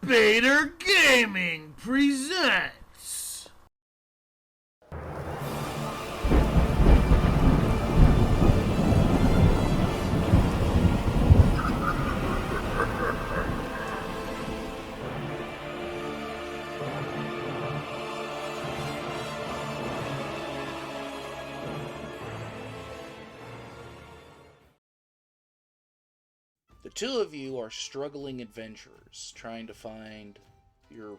B.A.T.R Gaming presents. The two of you are struggling adventurers trying to find your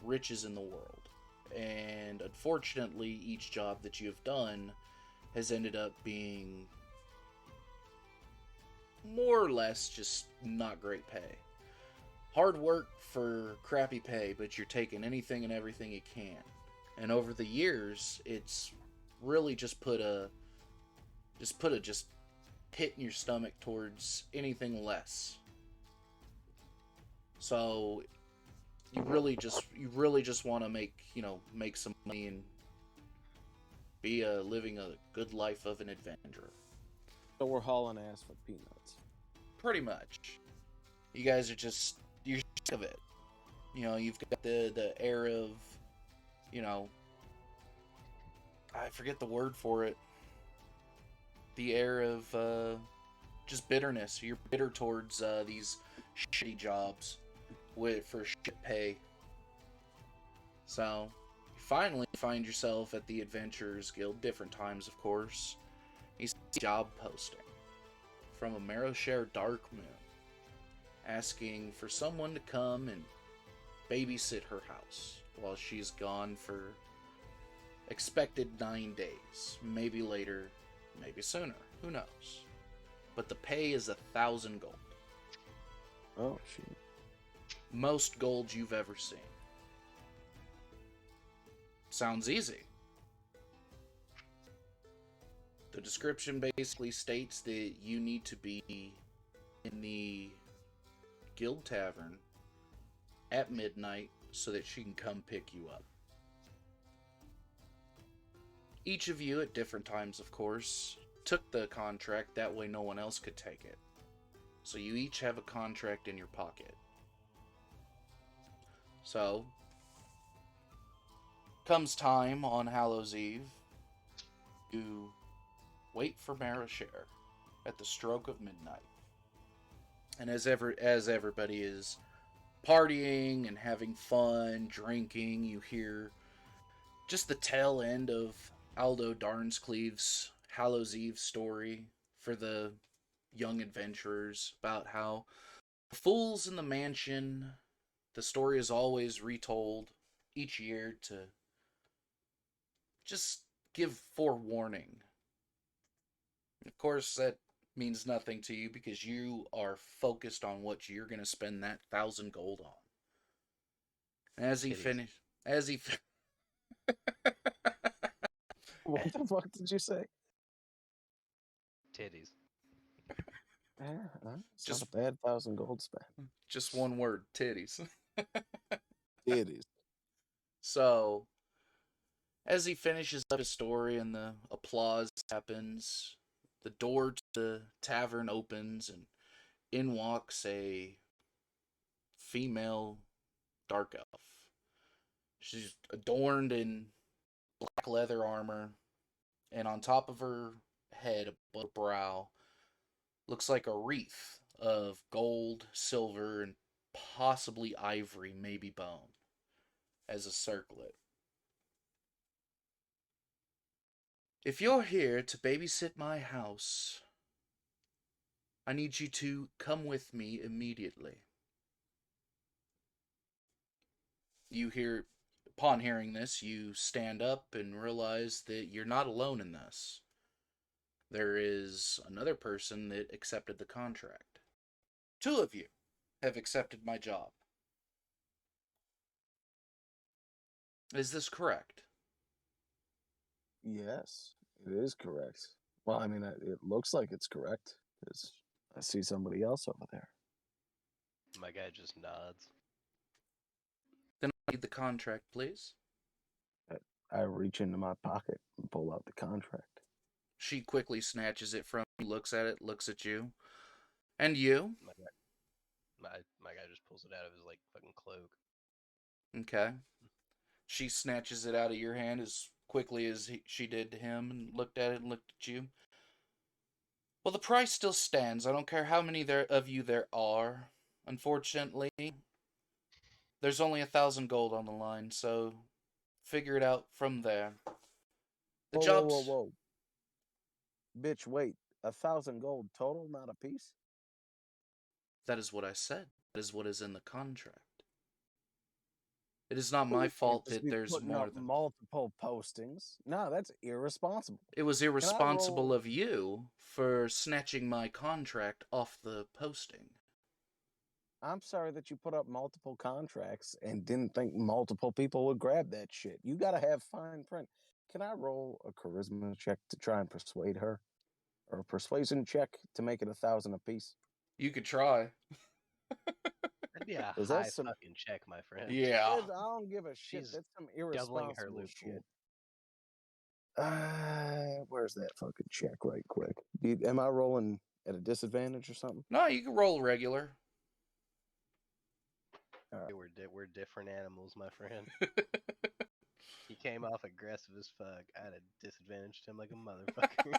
riches in the world. And unfortunately, each job that you have done has ended up being more or less just not great pay. Hard work for crappy pay, but you're taking anything and everything you can. And over the years, it's really just put a hit in your stomach towards anything less. So you really just want to make some money and be living a good life of an adventurer. So we're hauling ass for peanuts. Pretty much. You guys are you're sick of it. You've got the air of, I forget the word for it. The air of just bitterness. You're bitter towards these shitty jobs for shit pay. So, you finally find yourself at the Adventurers Guild, different times, of course. You see a job posting from a Marrowshare Dark Moon, asking for someone to come and babysit her house while she's gone for expected 9 days. Maybe later, maybe sooner. Who knows? But the pay is 1,000 gold. Oh, shoot. Most gold you've ever seen. Sounds easy. The description basically states that you need to be in the guild tavern at midnight so that she can come pick you up. Each of you, at different times of course, took the contract, that way no one else could take it. So you each have a contract in your pocket. So, comes time on Hallows Eve, you wait for Marrowshare at the stroke of midnight. And as everybody is partying and having fun, drinking, you hear just the tail end of Aldo Darnscleave's Hallows Eve story for the young adventurers about how the fools in the mansion, the story is always retold each year to just give forewarning. Of course, that means nothing to you because you are focused on what you're going to spend that 1,000 gold on. As he finished, What the fuck did you say? Titties. It's Just- not a bad 1,000 gold spent. just one word, titties. Titties. So, as he finishes up his story and the applause happens, the door to the tavern opens and in walks a female dark elf. She's adorned in black leather armor, and on top of her head, above her brow, looks like a wreath of gold, silver, and possibly ivory, maybe bone, as a circlet. If you're here to babysit my house, I need you to come with me immediately. Upon hearing this, you stand up and realize that you're not alone in this. There is another person that accepted the contract. 2 of you have accepted my job. Is this correct? Yes, it is correct. Well, I mean, it looks like it's correct because I see somebody else over there. My guy just nods. Then I need the contract, please. I reach into my pocket and pull out the contract. She quickly snatches it from you, looks at it, looks at you. And you? My guy. My guy just pulls it out of his like fucking cloak. Okay. She snatches it out of your hand as quickly as she did to him and looked at it and looked at you. Well, the price still stands. I don't care how many of you there are. Unfortunately, there's only 1,000 gold on the line, so figure it out from there. The Whoa, whoa, whoa, job's... whoa. Bitch, wait. 1,000 gold total, not a piece? That is what I said. That is what is in the contract. It is not Well, my you can't fault just that be there's putting more up than... multiple postings. No, that's irresponsible. It was Can I irresponsible roll? of you for snatching my contract off the posting. I'm sorry that you put up multiple contracts and didn't think multiple people would grab that shit. You got to have fine print. Can I roll a charisma check to try and persuade her? Or a persuasion check to make it 1,000 apiece? You could try. That'd be a Because high that's some. fucking check, my friend. Yeah. I don't give a shit. She's That's some doubling her irresponsible loot shit. pool. Where's that fucking check right quick? Am I rolling at a disadvantage or something? No, you can roll regular. All right. We're different animals, my friend. He came off aggressive as fuck. I had a disadvantage to him like a motherfucker.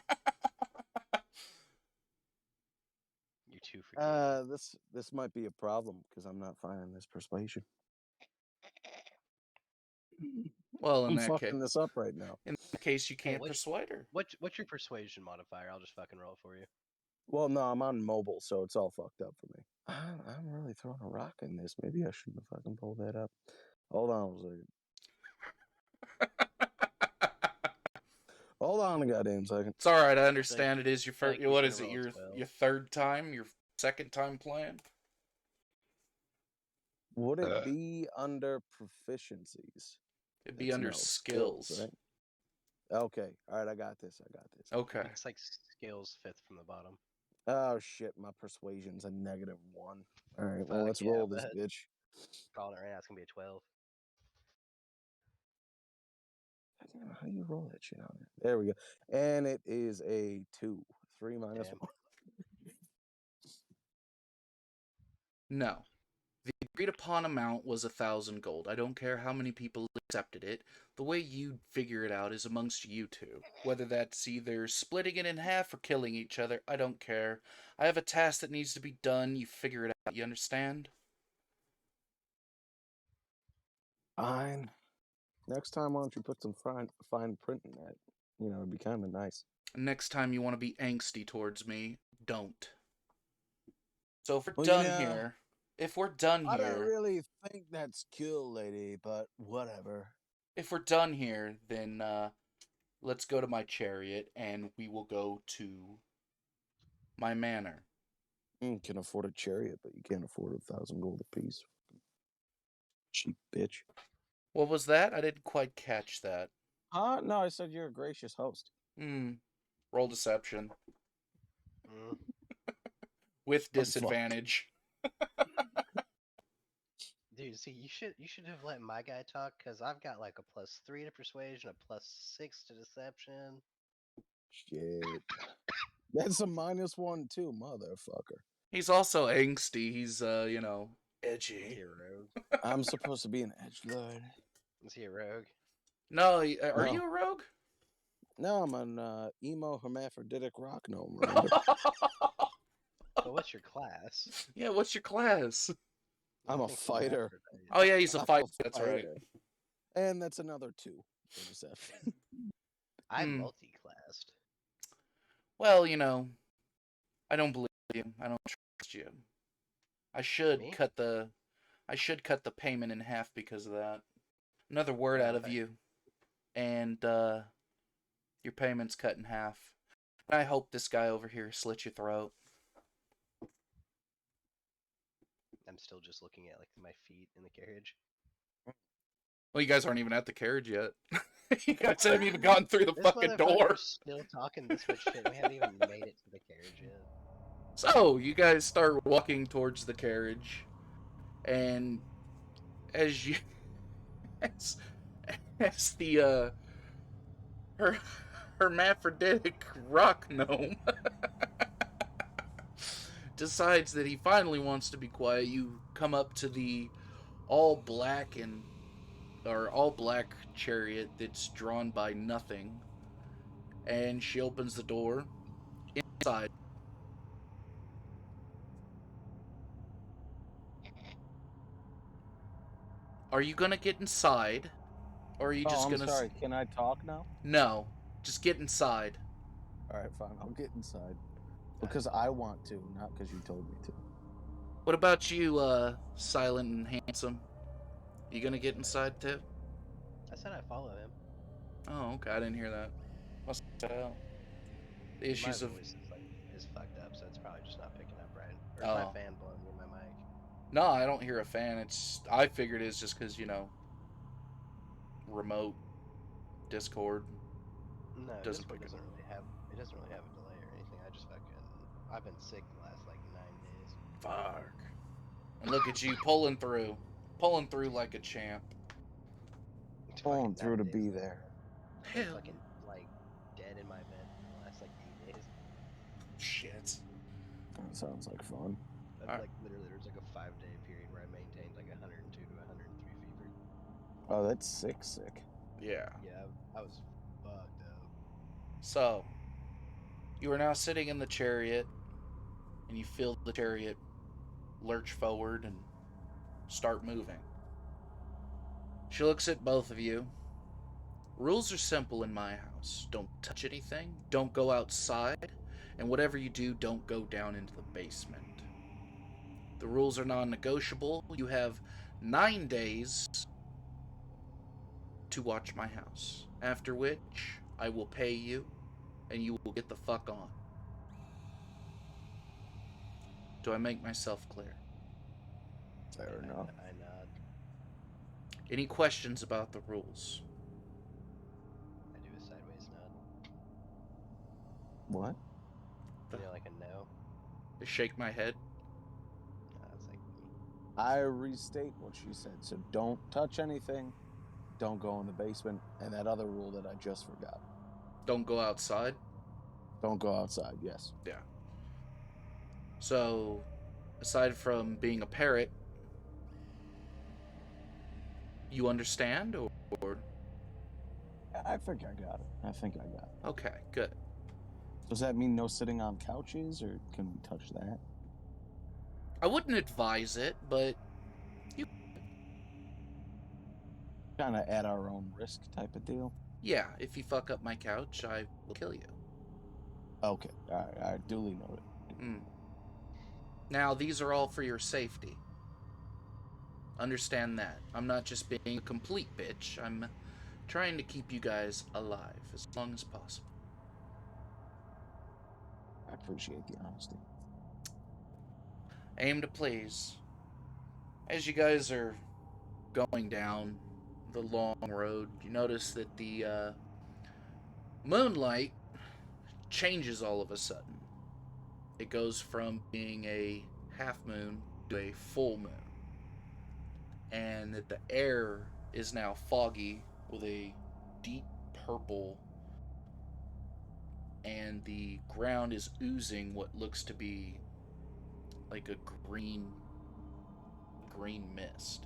You're too forgiving. This might be a problem because I'm not finding this persuasion. Well, I'm fucking this up right now. in that case, you Hey, can't persuade her. What's your persuasion modifier? I'll just fucking roll it for you. Well, no, I'm on mobile, so it's all fucked up for me. I'm really throwing a rock in this. Maybe I shouldn't have fucking pulled that up. Hold on a second. Hold on a goddamn second. It's all right. I understand. It is your feel like first. you What should is it? roll Your 12. third time? Your second time playing? Would it be under proficiencies? It'd be under No, skills. right? Okay. All right, I got this. Okay. It's like skills 5th from the bottom. Oh shit, my persuasion's a -1. All right, well Fuck let's yeah, roll this bud. bitch. Calling it right now, it's gonna be a 12. Damn, how do you roll that shit on there? There we go. And it is a 2. 3 minus Damn. 1. No. The agreed upon amount was 1,000 gold. I don't care how many people accepted it. The way you figure it out is amongst you two. Whether that's either splitting it in half or killing each other, I don't care. I have a task that needs to be done. You figure it out. You understand? Fine. Next time, why don't you put some fine print in that? You know, it'd be kind of nice. Next time you want to be angsty towards me, don't. So if we're done here, I don't really think that's cool, lady, but whatever. if we're done here, then let's go to my chariot and we will go to my manor. You can afford a chariot, but you can't afford 1,000 gold apiece. Cheap bitch. What was that? I didn't quite catch that. No, I said you're a gracious host. Roll deception. With disadvantage. Dude, see, you should have let my guy talk, because I've got like a +3 to persuasion, a +6 to deception. Shit. That's a -1 too, motherfucker. He's also angsty. He's, edgy. Is he a rogue? I'm supposed to be an edgelord. Is he a rogue? No, are you a rogue? No, I'm an emo hermaphroditic rock gnome, remember? But what's your class? Yeah, what's your class? I'm a fighter. Oh, yeah, he's a I'm fighter. That's right. And that's another 2 for deception. I'm multi-classed. Well, I don't believe you. I don't trust you. I should Me? cut the payment in half because of that. Another word out of you, and your payment's cut in half. I hope this guy over here slits your throat. I'm still just looking at like my feet in the carriage. Well, you guys aren't even at the carriage yet. You guys haven't even gone through the fucking door. Still talking this much shit. We haven't even made it to the carriage yet. So you guys start walking towards the carriage, and as you, as the hermaphroditic rock gnome decides that he finally wants to be quiet, you come up to the all black chariot that's drawn by nothing, and she opens the door. Inside, are you gonna get inside, or are you just I'm gonna? sorry. Can I talk now? No, just get inside. All right, fine. I'll get inside because I want to, not because you told me to. What about you, silent and handsome? You gonna get inside too? I said I follow him. Oh, okay. I didn't hear that. Must have the My issues of. voice is fucked up, so it's probably just not picking up right. Or is my Oh, fan blowing in my mic? no, I don't hear a fan. I figured it's just because remote Discord No, doesn't Discord pick it. doesn't really have a delay or anything. I've been sick the last like 9 days. Fuck. And look at you pulling through like a champ. Pulling Fucking through 9 to days be though. there. I've been Hell, fucking like dead in my bed for the last like 8 days. shit. That sounds like fun. Like literally, there was like a 5-day period where I maintained like 102 to 103 fever. Oh, that's sick. Yeah. Yeah, I was fucked up. So, you are now sitting in the chariot, and you feel the chariot lurch forward and start moving. She looks at both of you. Rules are simple in my house. Don't touch anything, don't go outside, and whatever you do, don't go down into the basement. The rules are non negotiable. You have 9 days to watch my house, after which I will pay you and you will get the fuck on. Do I make myself clear? Fair enough. I nod. Any questions about the rules? I do a sideways nod. What? You know, like a no. I shake my head. That's like me. I restate what she said. So don't touch anything. Don't go in the basement. And that other rule that I just forgot. Don't go outside. Don't go outside. Yes. Yeah. So, aside from being a parrot, you understand, or I think I got it. okay, good. Does that mean no sitting on couches, or can we touch that? I wouldn't advise it, but Kind of at our own risk type of deal. yeah, if you fuck up my couch, I will kill you. Okay. All right. Duly noted. Now, these are all for your safety. Understand that. I'm not just being a complete bitch. I'm trying to keep you guys alive as long as possible. I appreciate the honesty. Aim to please. As you guys are going down the long road, you notice that the moonlight changes all of a sudden. It goes from being a half moon to a full moon. And that the air is now foggy with a deep purple, and the ground is oozing what looks to be like a green mist.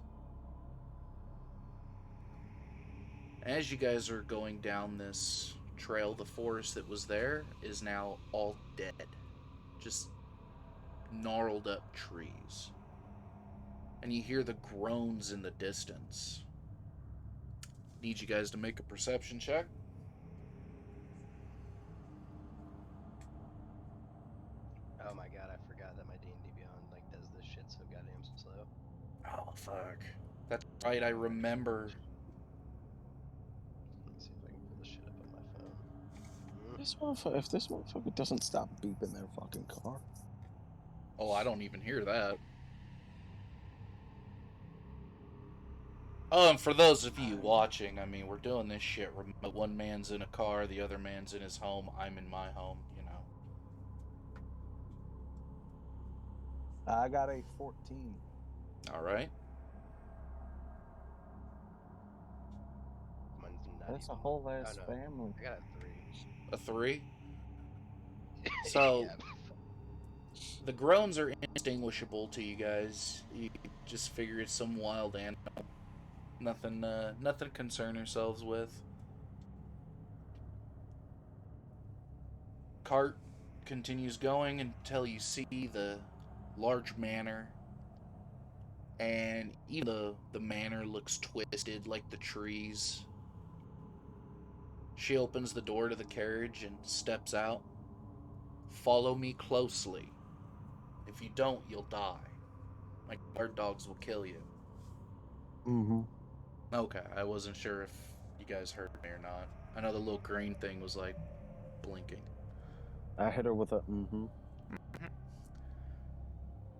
As you guys are going down this trail, the forest that was there is now all dead. Just gnarled up trees. And you hear the groans in the distance. Need you guys to make a perception check. Oh my god, I forgot that my D&D Beyond like does this shit so goddamn slow. Oh, fuck. That's right, I remember. Let me see if I can pull this shit up on my phone. If this motherfucker doesn't stop beeping their fucking car. Oh, I don't even hear that. Oh, and for those of you watching, I mean, we're doing this shit remote. One man's in a car, the other man's in his home, I'm in my home, I got a 14. Alright. Mine's not That's a even. whole ass Oh no, family. I got a 3. A 3? So, Yeah. The groans are indistinguishable to you guys. You just figure it's some wild animal. Nothing to concern yourselves with. Cart continues going until you see the large manor, and even the manor looks twisted like the trees. She opens the door to the carriage and steps out. Follow me closely. If you don't, you'll die. My guard dogs will kill you. Mm-hmm. Okay, I wasn't sure if you guys heard me or not. I know the little green thing was like blinking. I hit her with a mm-hmm. I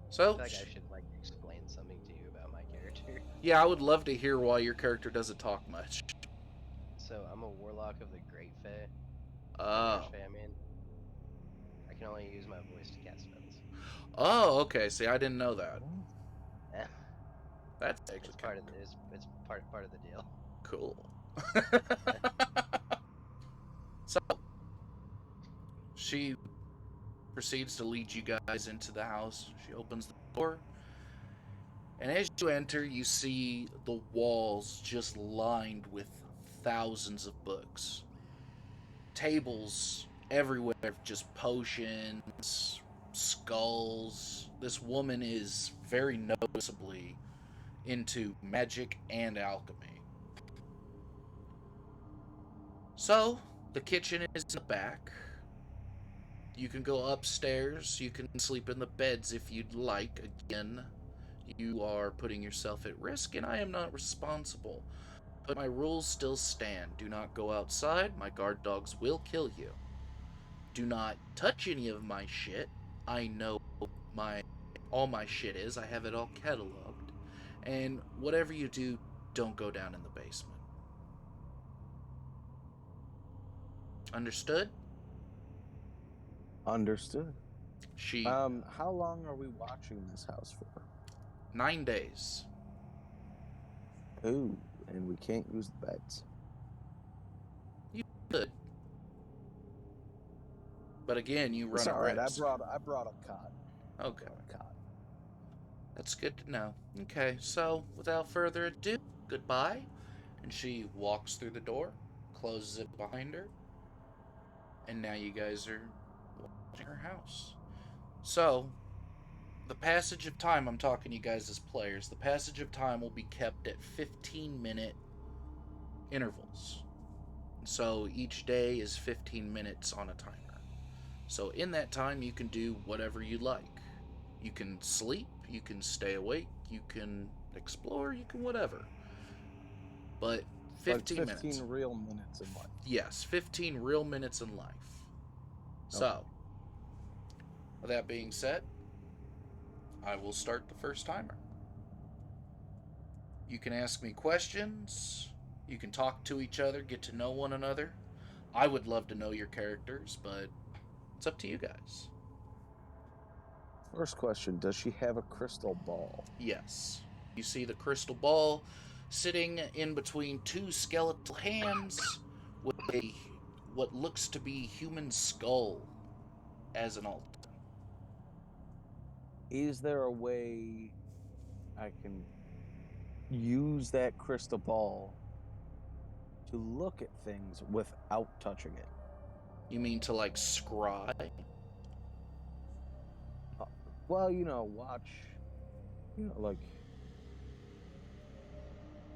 So, feel like I should like explain something to you about my character. yeah, I would love to hear why your character doesn't talk much. So I'm a warlock of the Great Fae, or Oh. Archfey. I mean, I can only use my voice to cast spells. Oh, okay. See, I didn't know that. Eh, That's actually it's kind part of of the it's part of the deal. cool. So, she proceeds to lead you guys into the house. She opens the door, and as you enter, you see the walls just lined with thousands of books. Tables everywhere, just potions, skulls. This woman is very noticeably into magic and alchemy. So, the kitchen is in the back. You can go upstairs. You can sleep in the beds if you'd like. Again, you are putting yourself at risk, and I am not responsible. But my rules still stand. Do not go outside. My guard dogs will kill you. Do not touch any of my shit. I know my all my shit is. I have it all cataloged. And whatever you do, don't go down in the basement. Understood? Understood. She How long are we watching this house for? 9 days. Ooh, and we can't use the beds. You could. But again, you It's run a all right. I risk. brought a cot. Okay. Brought a cot. That's good to know. Okay, so without further ado, goodbye. And she walks through the door, closes it behind her, and now you guys are watching her house. So, the passage of time, I'm talking to you guys as players, the passage of time will be kept at 15-minute intervals. So each day is 15 minutes on a timer. So in that time, you can do whatever you like. You can sleep, you can stay awake, you can explore, you can whatever. But 15 like 15 minutes. real minutes in life. Yes, 15 real minutes in life. So, Okay. with that being said, I will start the first timer. You can ask me questions, you can talk to each other, get to know one another. I would love to know your characters, but it's up to you guys. First question, does she have a crystal ball? Yes. You see the crystal ball sitting in between two skeletal hands with a what looks to be human skull as an altar. Is there a way I can use that crystal ball to look at things without touching it? You mean to like scry? Uh, well, watch, like,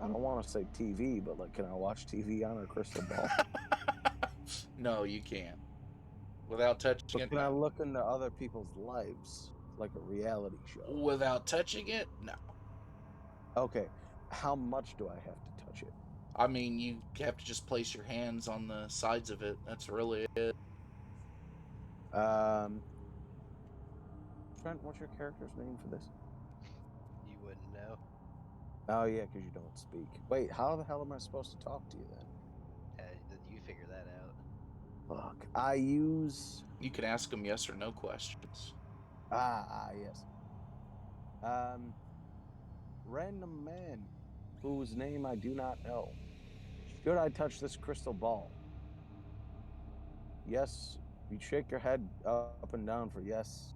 I don't want to say TV, but like, can I watch TV on her crystal ball? No, you can't. Without touching But it, can I no. look into other people's lives like a reality show? Without touching it, no. Okay, how much do I have to touch it? I mean, you have to just place your hands on the sides of it. That's really it. Um, Trent, what's your character's name for this? You wouldn't know. Oh yeah, because you don't speak. Wait, how the hell am I supposed to talk to you then? You figure that out. Fuck. I use You can ask them yes or no questions. yes. Random man whose name I do not know. Should I touch this crystal ball? Yes. You shake your head up and down for yes.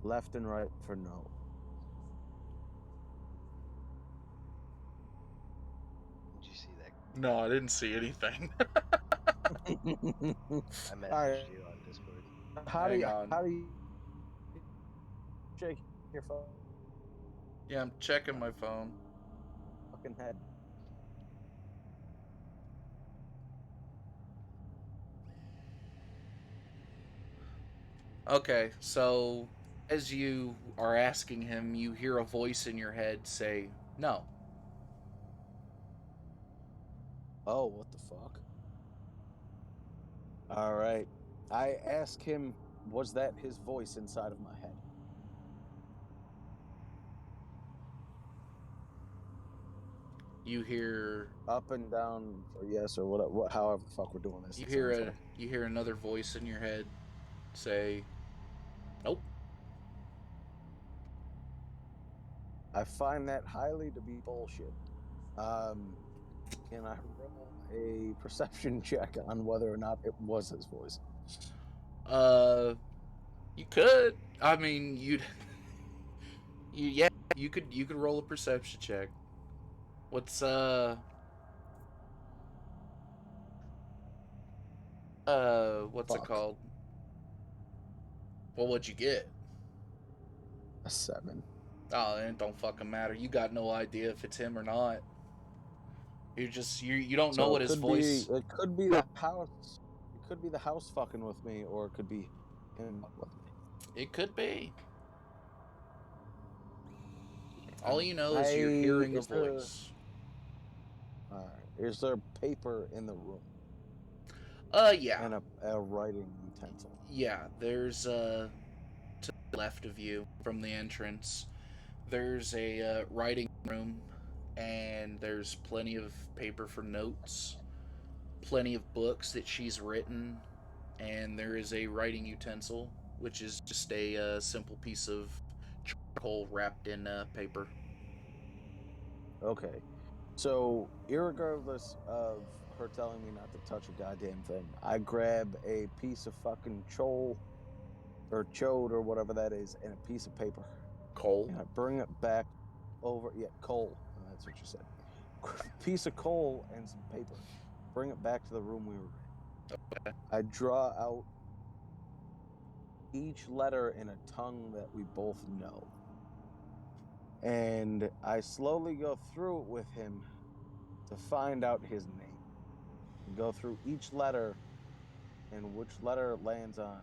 left and right for no. Did you see that? No, I didn't see anything. I All messaged right. you on Discord. How Hang on. do you shake your Yeah, I'm checking my phone. fucking head? Okay, so as you are asking him, you hear a voice in your head say, "No." Oh, what the fuck? All right. I ask him, was that his voice inside of my head? You hear Up and down for yes or what however the fuck we're doing this. you It hear sounds a like. you hear another voice in your head say, "Nope." I find that highly to be bullshit. Can I roll a perception check on whether or not it was his voice? Uh, you could. I mean, yeah, you could roll a perception check. What's what's it Fuck. called? Well, what'd you get? A 7. Oh, it don't fucking matter. You got no idea if it's him or not. You don't know So what his voice. it could be the house. It could be the house fucking with me, or it could be him fucking with me. It could be. All Um, you know I is you're hearing a is there voice. all right, is there paper in the room Yeah. and a writing utensil? Yeah, there's to the left of you from the entrance. There's a writing room, and there's plenty of paper for notes, plenty of books that she's written, and there is a writing utensil, which is just a simple piece of charcoal wrapped in paper. Okay. So, irregardless of her telling me not to touch a goddamn thing, I grab a piece of fucking chole or chode or whatever that is and a piece of paper Coal. and I bring it back over. Yeah, coal. That's what you said. Piece of coal and some paper. Bring it back to the room we were in. I draw out each letter in a tongue that we both know. And I slowly go through it with him to find out his name. Go through each letter and which letter it lands on,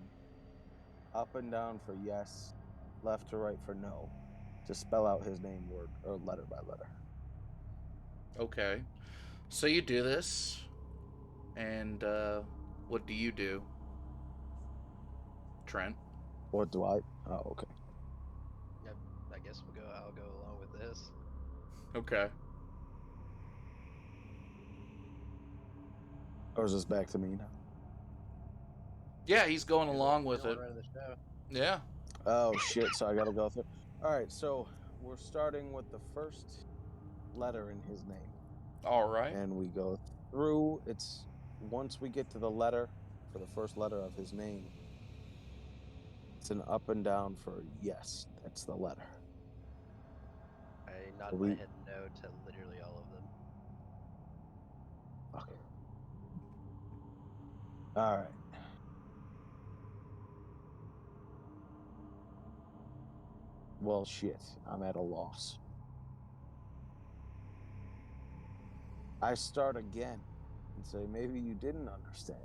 up and down for yes, left to right for no, to spell out his name word or letter by letter. Okay. So you do this, and what do you do, Trent? What do I? Oh, okay. Yep, I guess I'll go along with this. Okay. Or is this back to me now? Yeah, he's going You're along you're with the one it. running the show. Yeah. Oh shit! So I gotta go through. All right, so we're starting with the first letter in his name, All right. and we go through. It's once we get to the letter for the first letter of his name, it's an up and down for yes. That's the letter. I So nod my we head no to literally all of them. okay. All right. Well, shit. I'm at a loss. I start again and say maybe you didn't understand.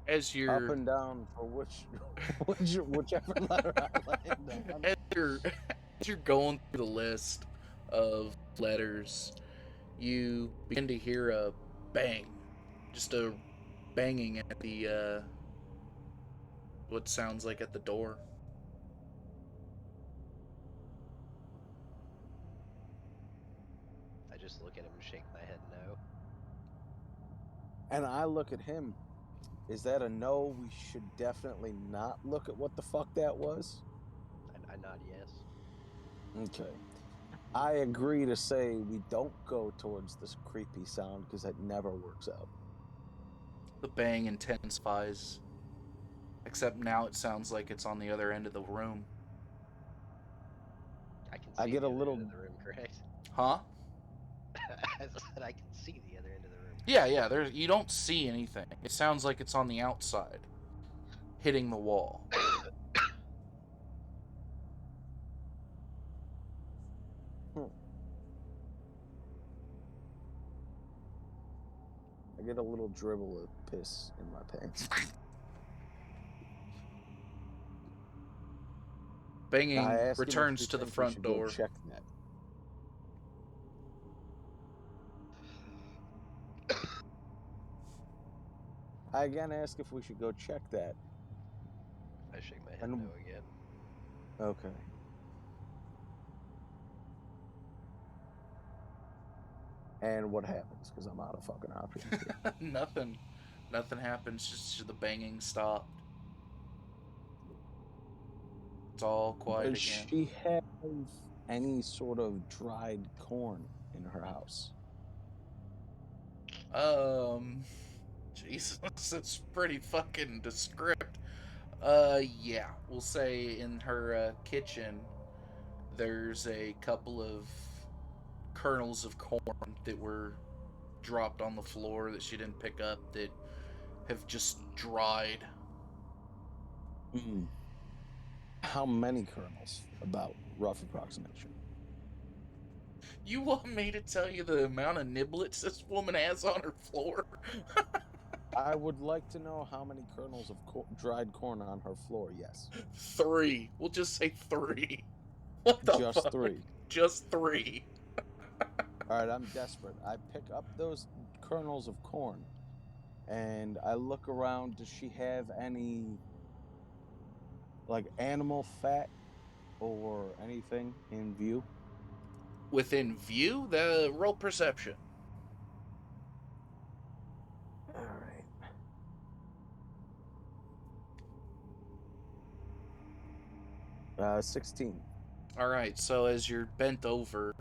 As Up you're and down for whichever letter I land on. as you're as you're going through the list of letters, you begin to hear a bang, just a banging at the what sounds like at the door. I just look at him and shake my head no. And I look at him. Is that a no? We should definitely not look at what the fuck that was. I nod yes. Okay. I agree to say we don't go towards this creepy sound because it never works out. The bang intensifies. Except now it sounds like it's on the other end of the room. I can I see get the a other little. end of the room, correct? Huh? I said I can see the other end of the room. Yeah. You don't see anything. It sounds like it's on the outside, hitting the wall. I get a little dribble of piss in my pants. Banging I ask him if returns we to the think we front should go door. check that. I again ask if we should go check that. I shake my head And- no again. Okay. And what happens? Because I'm out of fucking options here. Nothing happens. Just the banging stopped. It's all quiet Does again. she have any sort of dried corn in her house? Jesus, it's pretty fucking descript. Yeah, we'll say in her kitchen, there's a couple of kernels of corn that were dropped on the floor that she didn't pick up that have just dried. How many kernels? About rough approximation. You want me to tell you the amount of niblets this woman has on her floor? I would like to know how many kernels of dried corn on her floor. Yes. 3. We'll just say 3. What the Just fuck? 3. Just 3. All right, I'm desperate. I pick up those kernels of corn and I look around. Does she have any like animal fat or anything in view? Within view, the roll perception. All right. 16. All right, so as you're bent over,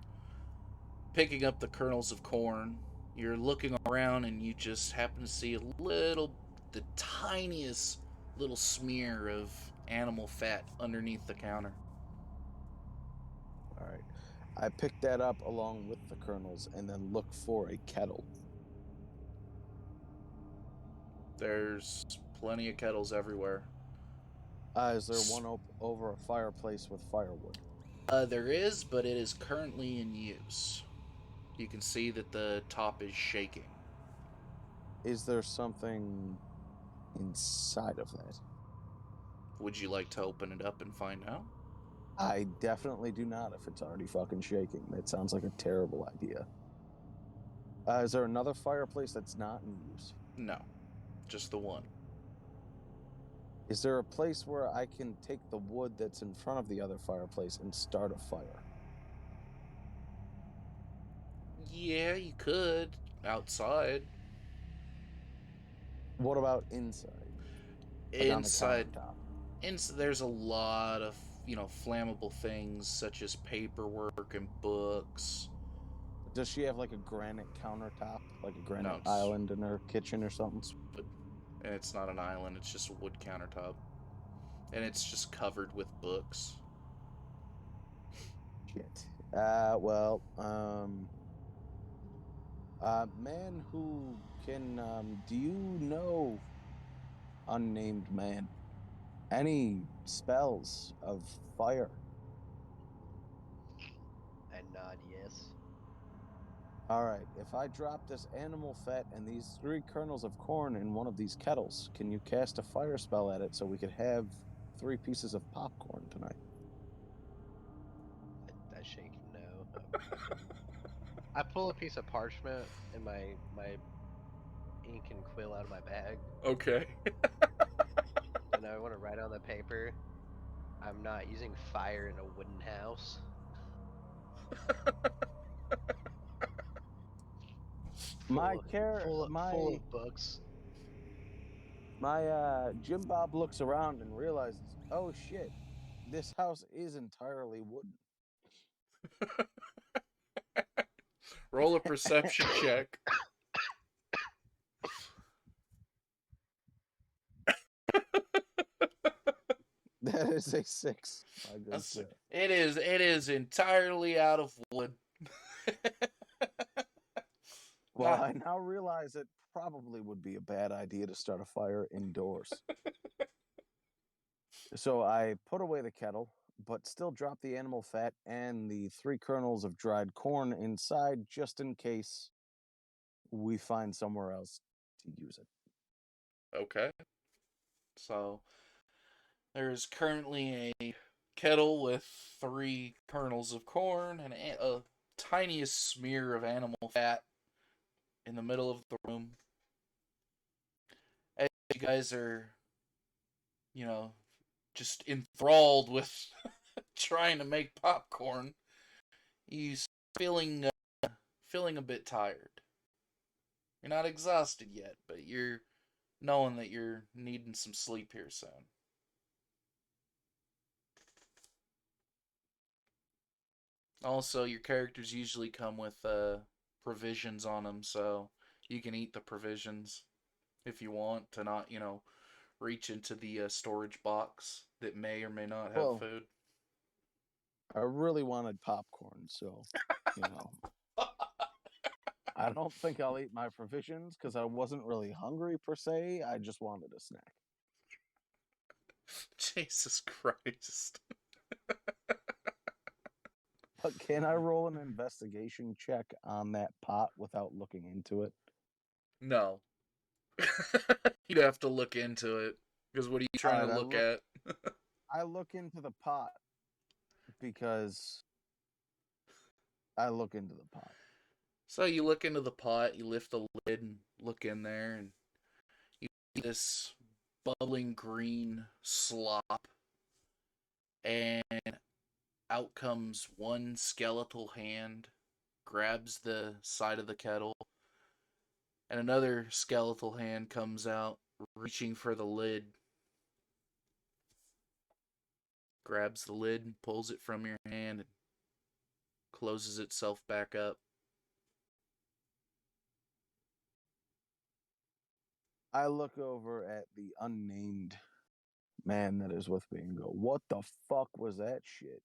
picking up the kernels of corn, you're looking around and you just happen to see the tiniest little smear of animal fat underneath the counter. All right. I pick that up along with the kernels and then look for a kettle. There's plenty of kettles everywhere. Is there one over a fireplace with firewood? There is, but it is currently in use. You can see that the top is shaking. Is there something inside of that? Would you like to open it up and find out? I definitely do not if it's already fucking shaking. That sounds like a terrible idea. Is there another fireplace that's not in use? No, just the one. Is there a place where I can take the wood that's in front of the other fireplace and start a fire? Yeah, you could. Outside. What about inside? Like Inside. on the countertop? There's a lot of, flammable things such as paperwork and books. Does she have like a granite countertop, like a granite No, island in her kitchen or something? It's wood. And it's not an island, it's just a wood countertop. And it's just covered with books. Shit. Man who can, do you know, unnamed man, any spells of fire? I nod yes. All right, if I drop this animal fat and these 3 kernels of corn in one of these kettles, can you cast a fire spell at it so we could have 3 pieces of popcorn tonight? I shake no. I pull a piece of parchment and my ink and quill out of my bag, Okay. and I want to write on the paper, I'm not using fire in a wooden house. Full of books. My Jim Bob looks around and realizes, oh shit, this house is entirely wooden. Roll a perception check. is a 6, my good sir. It is entirely out of wood. Well, I now realize it probably would be a bad idea to start a fire indoors. So I put away the kettle, but still drop the animal fat and the 3 kernels of dried corn inside just in case we find somewhere else to use it. Okay. So there's currently a kettle with 3 kernels of corn and a tiniest smear of animal fat in the middle of the room. As you guys are, just enthralled with trying to make popcorn, you feeling feeling a bit tired. You're not exhausted yet, but you're knowing that you're needing some sleep here soon. Also, your characters usually come with provisions on them, so you can eat the provisions if you want to not, reach into the storage box that may or may not have food. I really wanted popcorn, so, I don't think I'll eat my provisions because I wasn't really hungry per se. I just wanted a snack. Jesus Christ. But can I roll an investigation check on that pot without looking into it? No. You'd have to look into it. Because what are you trying to look at? I look into the pot because I look into the pot. So you look into the pot, you lift the lid and look in there, and you see this bubbling green slop. And out comes one skeletal hand, grabs the side of the kettle, and another skeletal hand comes out, reaching for the lid. Grabs the lid and pulls it from your hand and closes itself back up. I look over at the unnamed man that is with me and go, "What the fuck was that shit?"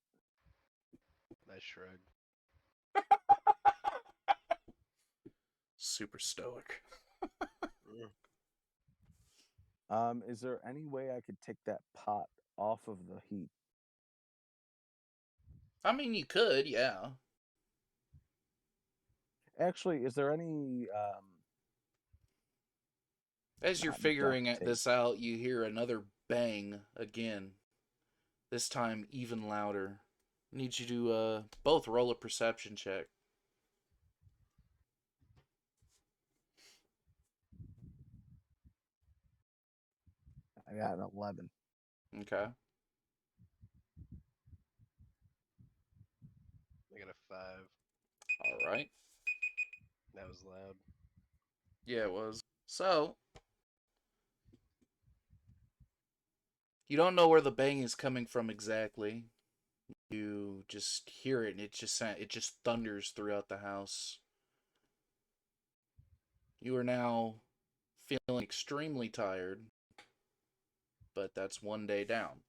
I shrug. Super stoic. Is there any way I could take that pot off of the heat? I mean, you could, yeah. Actually, is there any As you're not figuring duct tape? this out, you hear another bang again. This time even louder. I need you to both roll a perception check. I got an 11. Okay. I got a 5. All right. That was loud. Yeah, it was. So, you don't know where the bang is coming from exactly. You just hear it, and it just thunders throughout the house. You are now feeling extremely tired, but that's one day down.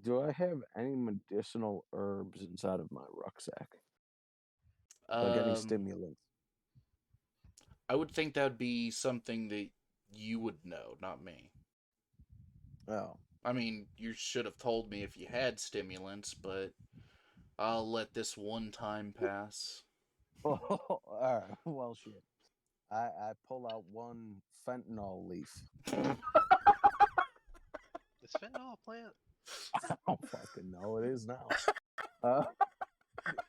Do I have any medicinal herbs inside of my rucksack? Like any stimulants? I would think that would be something that you would know, not me. Oh. I mean, you should have told me if you had stimulants, but I'll let this one time pass. Oh, all right. Well, shit. I pull out one fentanyl leaf. Is fentanyl a plant? I don't fucking know. It is now.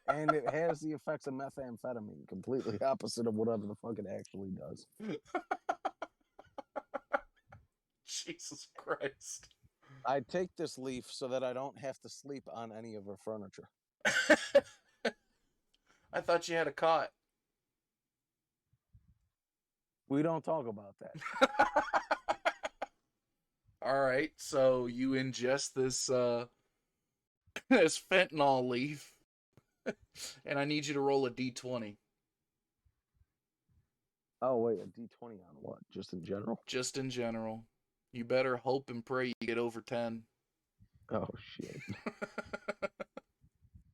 And it has the effects of methamphetamine, completely opposite of whatever the fuck it actually does. Jesus Christ. I take this leaf so that I don't have to sleep on any of her furniture. I thought you had a cot. We don't talk about that. All right, so you ingest this this fentanyl leaf, and I need you to roll a d20. Oh wait, a D20 on what? Just in general? Just in general. You better hope and pray you get over 10. Oh shit.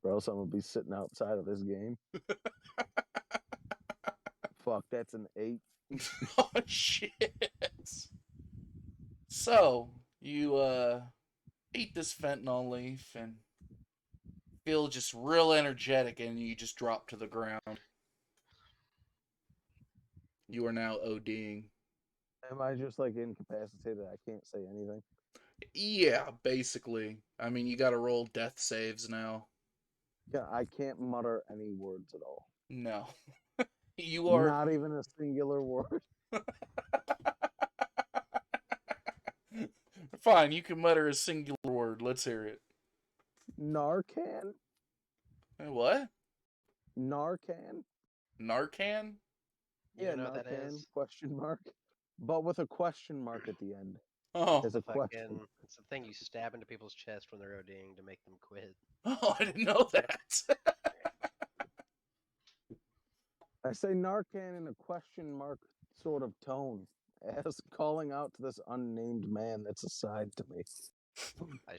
Or else I'm gonna be sitting outside of this game. Fuck, that's an 8. Oh, shit. So, you eat this fentanyl leaf and feel just real energetic, and you just drop to the ground. You are now ODing. Am I just like incapacitated? I can't say anything. Yeah, basically. I mean, you gotta roll death saves now. Yeah, I can't mutter any words at all. No. You are. Not even a singular word. Fine, you can mutter a singular word. Let's hear it. Narcan? What? Narcan? Narcan? You Yeah, don't know what that Narcan, is? question mark. But with a question mark at the end. Oh. As It's a the question. fucking. It's the thing you stab into people's chest when they're ODing to make them quit. Oh, I didn't know that. I say Narcan in a question mark sort of tone, as calling out to this unnamed man that's assigned to me. I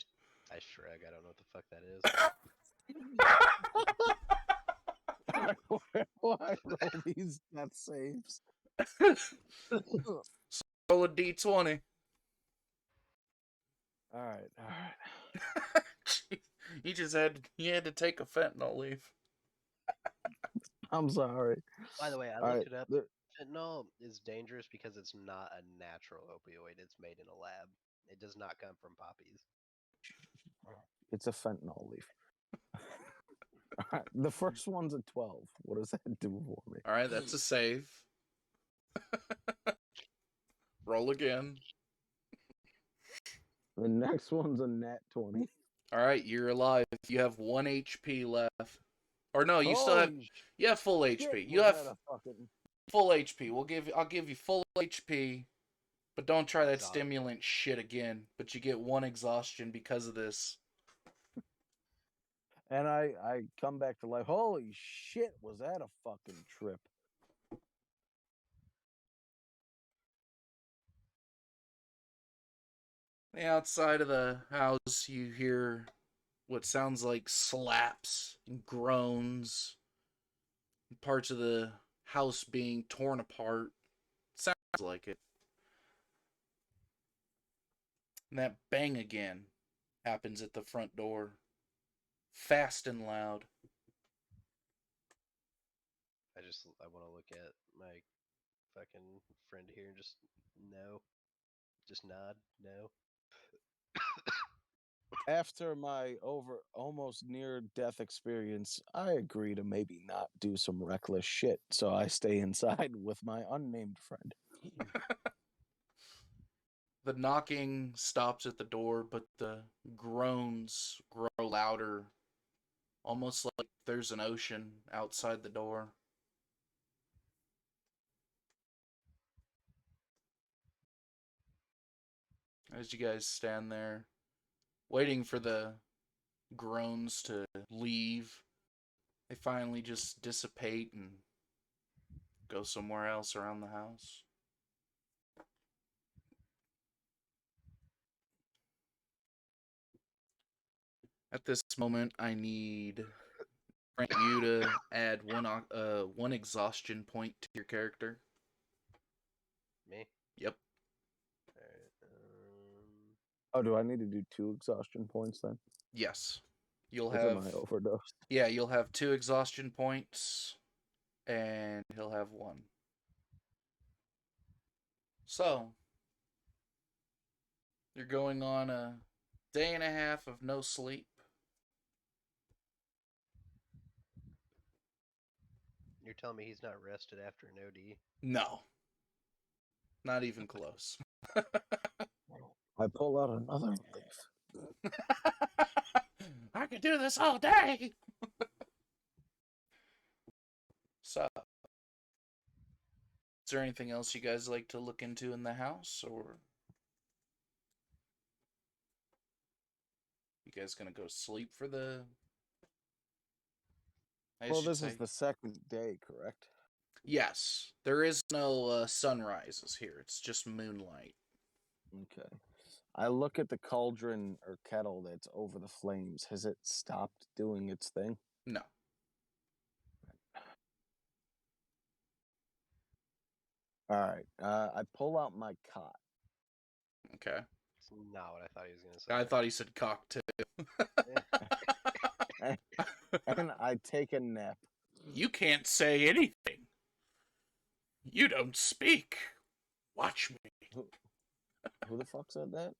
shrug. I don't know what the fuck that is. Why roll these death saves? Roll a d20. All right. You had to take a fentanyl leaf. I'm sorry. By the way, I All looked right, it up. Fentanyl is dangerous because it's not a natural opioid. It's made in a lab. It does not come from poppies. it's a fentanyl leaf. All right, the first one's a 12. What does that do for me? All right, that's a save. Roll again. The next one's a nat 20. All right, you're alive. You have 1 HP left. Or no, you still have. Holy You have full shit, HP. You was have that a fucking... full HP. I'll give you full HP, but don't try that Exhaustion. stimulant shit again. But you get 1 exhaustion because of this. And I come back to life. Holy shit, was that a fucking trip? The outside of the house, you hear what sounds like slaps and groans. Parts of the house being torn apart. Sounds like it. And that bang again happens at the front door. Fast and loud. I want to look at my fucking friend here and just no, just nod no. After my almost near death experience, I agree to maybe not do some reckless shit, so I stay inside with my unnamed friend. The knocking stops at the door, but the groans grow louder. Almost like there's an ocean outside the door. As you guys stand there, waiting for the groans to leave, they finally just dissipate and go somewhere else around the house. At this moment, I need you to add one exhaustion point to your character. Me? Yep. Alright, Oh, do I need to do 2 exhaustion points then? Yes. You'll Because of have my overdose. Yeah, you'll have 2 exhaustion points, and he'll have 1. So, you're going on a day and a half of no sleep. you're telling me he's not rested after an OD? No, not even close. I pull out another leaf. I could do this all day. So, is there anything else you guys like to look into in the house, or you guys gonna go sleep for the? I Well, should this say, is the second day, correct? Yes, there is no sunrises here. It's just moonlight. Okay. I look at the cauldron or kettle that's over the flames. Has it stopped doing its thing? No. All right. I pull out my cot. Okay. It's not what I thought he was gonna say. I thought he said cock too. And I take a nap. You can't say anything. You don't speak. Watch me. Who the fuck said that?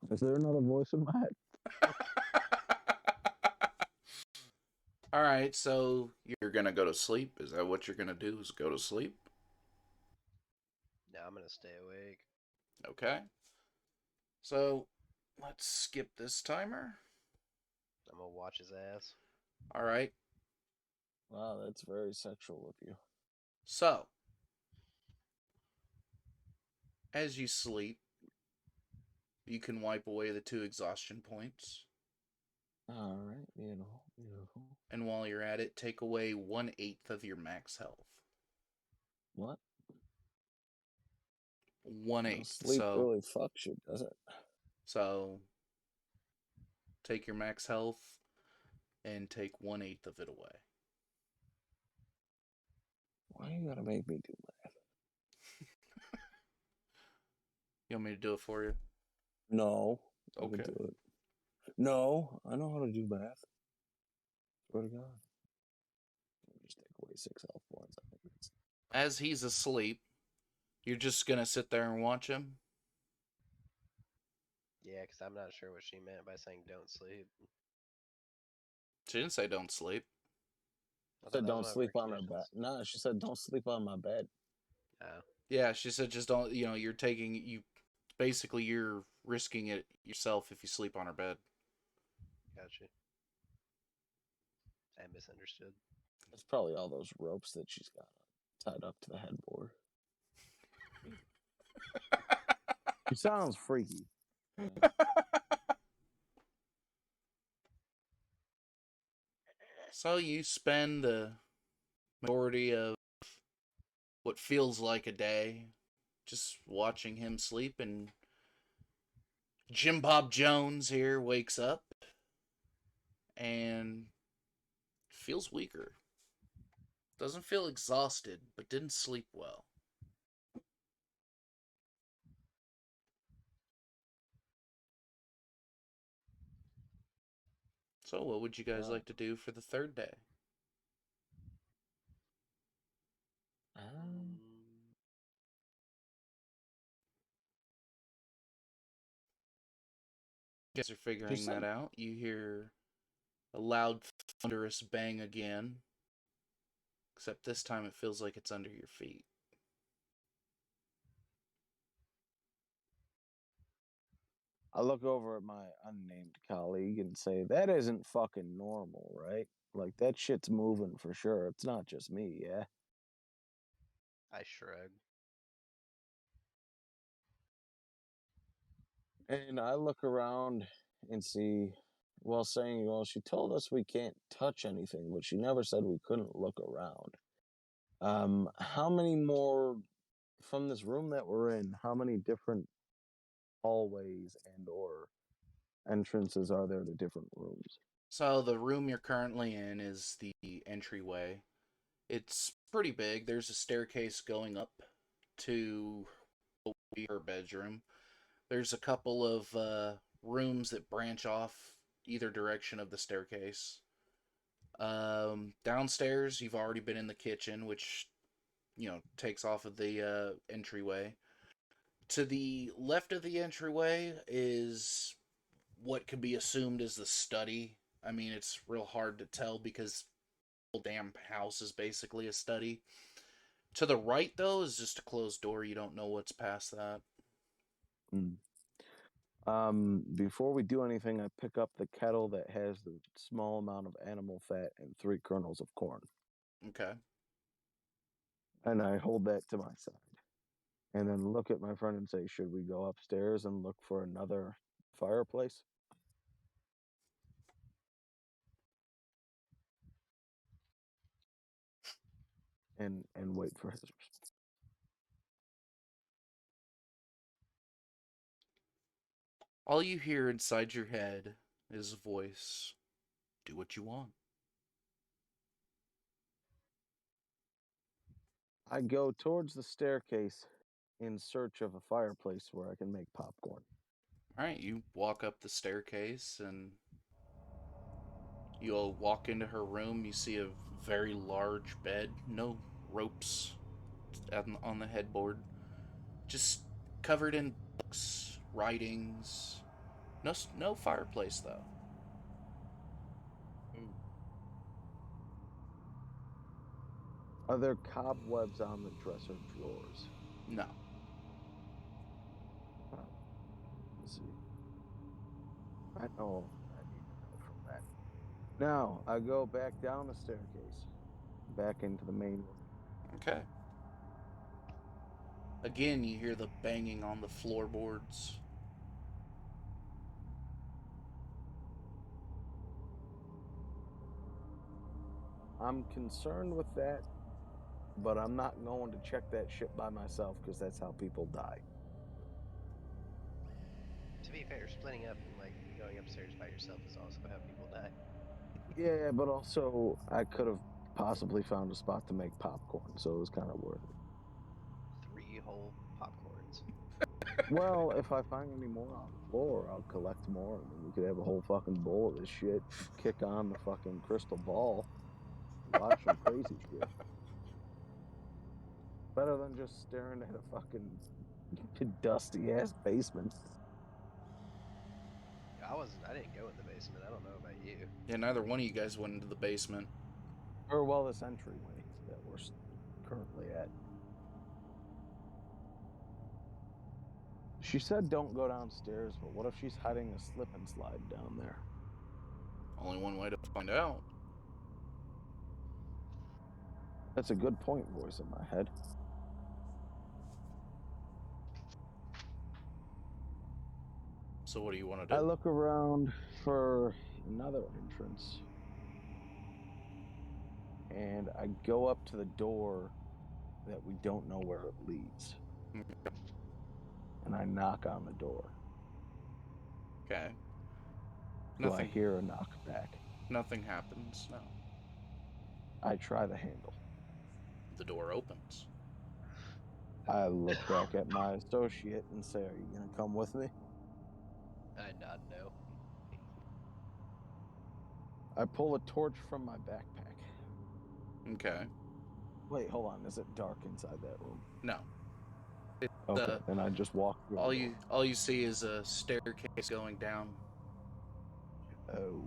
Is there another voice in my head? All right, so you're gonna go to sleep. Is that what you're gonna do? Is go to sleep? No, I'm gonna stay awake. Okay. So let's skip this timer. I'm gonna watch his ass. All right. Wow, that's very sexual of you. So as you sleep, you can wipe away the 2 exhaustion points. All right, beautiful. And while you're at it, take away 1/8 of your max health. What? 1/8. Sleep really fucks you, does it? So take your max health and take 1/8 of it away. Why you gotta make me do that? You want me to do it for you? No. I Okay. can do it. No, I know how to do math. Swear to God. Just take away 6 health points. I think it's... As he's asleep, you're just gonna sit there and watch him? Yeah, because I'm not sure what she meant by saying don't sleep. She didn't say don't sleep. I She said thought that don't was one of sleep her on her bed. conditions. No, she said don't sleep on my bed. Oh, Yeah, she said just don't, you're taking, basically you're risking it yourself if you sleep on her bed. gotcha. I misunderstood. It's probably all those ropes that she's got tied up to the headboard. She sounds freaky. So you spend the majority of what feels like a day just watching him sleep, and Jim Bob Jones here wakes up and feels weaker. Doesn't feel exhausted, but didn't sleep well. So what would you guys like to do for the 3rd day? You guys are figuring that out. You hear a loud, thunderous bang again. Except this time it feels like it's under your feet. I look over at my unnamed colleague and say, that isn't fucking normal, right? Like, that shit's moving for sure. It's not just me, yeah? I shrug. And I look around and see, well, saying, well, she told us we can't touch anything, but she never said we couldn't look around. How many more from this room that we're in? How many different hallways and or entrances are there to different rooms? So the room you're currently in is the entryway. It's pretty big. There's a staircase going up to her bedroom. There's a couple of rooms that branch off either direction of the staircase. Downstairs, you've already been in the kitchen, which takes off of the entryway. To the left of the entryway is what could be assumed as the study. I mean, it's real hard to tell because the whole damn house is basically a study. To the right, though, is just a closed door. You don't know what's past that. Before we do anything, I pick up the kettle that has the small amount of animal fat and 3 kernels of corn. Okay. And I hold that to my side. And then look at my friend and say, should we go upstairs and look for another fireplace? and wait for his response. All you hear inside your head is a voice. Do what you want. I go towards the staircase in search of a fireplace where I can make popcorn. All right, you walk up the staircase and you'll walk into her room. You see a very large bed, no ropes on the headboard, just covered in books, writings. No fireplace though. Are there cobwebs on the dresser drawers? No. Let's see. I know I need to know from that. Now I go back down the staircase, back into the main room. Okay. Again, you hear the banging on the floorboards. I'm concerned with that, but I'm not going to check that shit by myself because that's how people die. To be fair, splitting up and like going upstairs by yourself is also how people die. Yeah, but also I could have possibly found a spot to make popcorn, so it was kind of worth it. 3 whole popcorns. Well, if I find any more on the floor, I'll collect more, and then we could have a whole fucking bowl of this shit. Kick on the fucking crystal ball, watch some crazy shit. Better than just staring at a fucking dusty ass basement. I didn't go in the basement. I don't know about you. Yeah, neither one of you guys went into the basement. Or well, this entryway that we're currently at. She said don't go downstairs, but what if she's hiding a slip and slide down there? Only one way to find out. That's a good point, voice in my head. So what do you want to do? I look around for another entrance. And I go up to the door that we don't know where it leads. And I knock on the door. Okay. Do I hear a knock back? Nothing happens, no. I try the handle. The door opens. I look back at my associate and say, are you going to come with me? I nod no. I pull a torch from my backpack. Okay. Wait, hold on. Is it dark inside that room? No. Okay, then I just walk through. All you see is a staircase going down. Oh.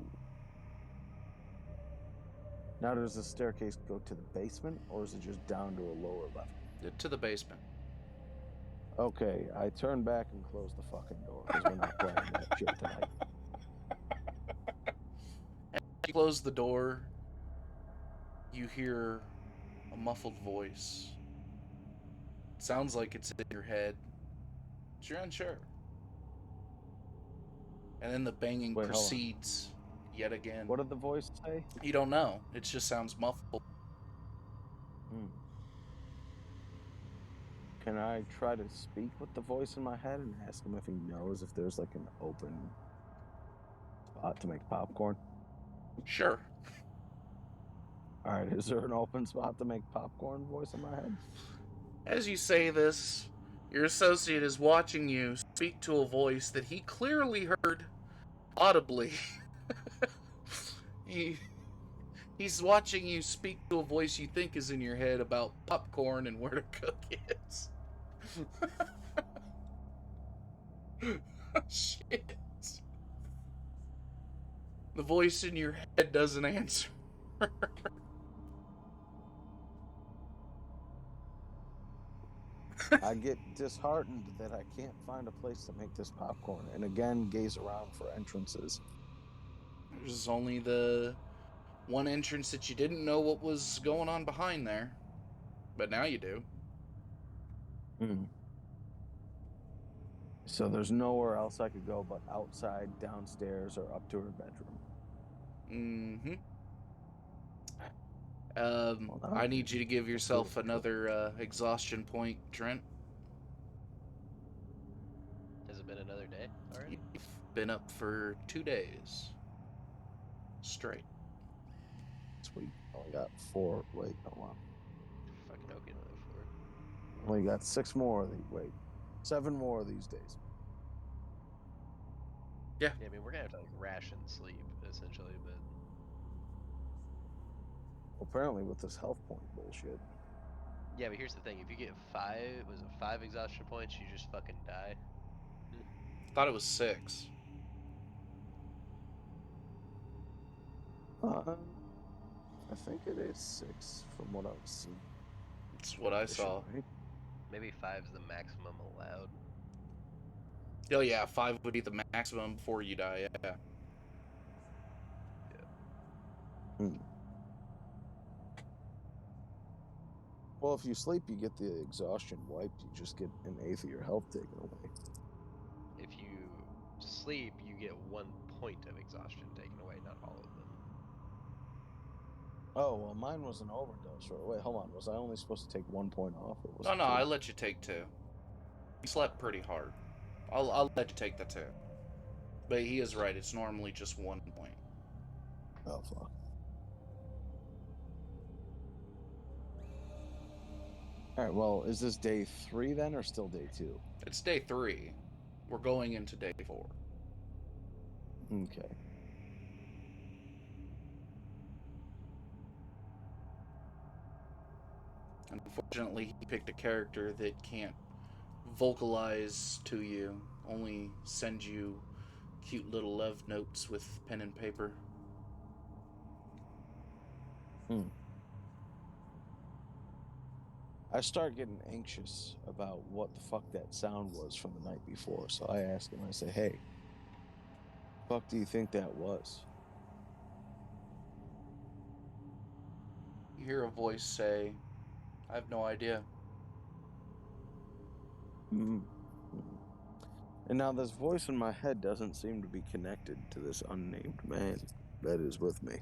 Now does the staircase go to the basement, or is it just down to a lower level? To the basement. Okay, I turn back and close the fucking door because we're not playing that shit tonight. As you close the door, you hear a muffled voice. It sounds like it's in your head, but you're unsure. And then the banging proceeds yet again. What did the voice say? You don't know. It just sounds muffled. Can I try to speak with the voice in my head and ask him if he knows if there's like an open spot to make popcorn? Sure. All right, is there an open spot to make popcorn, voice in my head? As you say this, your associate is watching you speak to a voice that he clearly heard audibly. He's watching you speak to a voice you think is in your head about popcorn and where to cook it. Shit. The voice in your head doesn't answer. I get disheartened that I can't find a place to make this popcorn, and again gaze around for entrances. There's only the one entrance that you didn't know what was going on behind there, but now you do. So there's nowhere else I could go but outside, downstairs, or up to her bedroom. Well, I need you to give yourself another exhaustion point, Trent. Has it been another day already? You've been up for 2 days straight. Sweet. Only got 4. Wait, hold on. Fucking okay with that for. Only got 6 more of these. Wait, 7 more of these days. Yeah, I mean, we're gonna have to like ration sleep essentially, but Apparently, with this health point bullshit. yeah, but here's the thing: if you get 5 exhaustion points, you just fucking die. Thought it was 6. I think it is 6 from what I was seeing. That's what I saw. Right? Maybe 5 is the maximum allowed. Oh yeah, 5 would be the maximum before you die. Yeah. Well, if you sleep, you get the exhaustion wiped. You just get an eighth of your health taken away. If you sleep, you get 1 point of exhaustion taken away, not all of them. Oh, well, mine was an overdose. Wait, hold on. Was I only supposed to take 1 point off? Or was No, it no, 2? I let you take 2. He slept pretty hard. I'll let you take the 2. But he is right. It's normally just 1 point. Oh, fuck. All right, well, is this day 3 then, or still day 2? It's day 3. We're going into day 4. Okay. Unfortunately, he picked a character that can't vocalize to you, only send you cute little love notes with pen and paper. I start getting anxious about what the fuck that sound was from the night before. So I ask him, I say, hey, fuck do you think that was? You hear a voice say, I have no idea. And now this voice in my head doesn't seem to be connected to this unnamed man that is with me.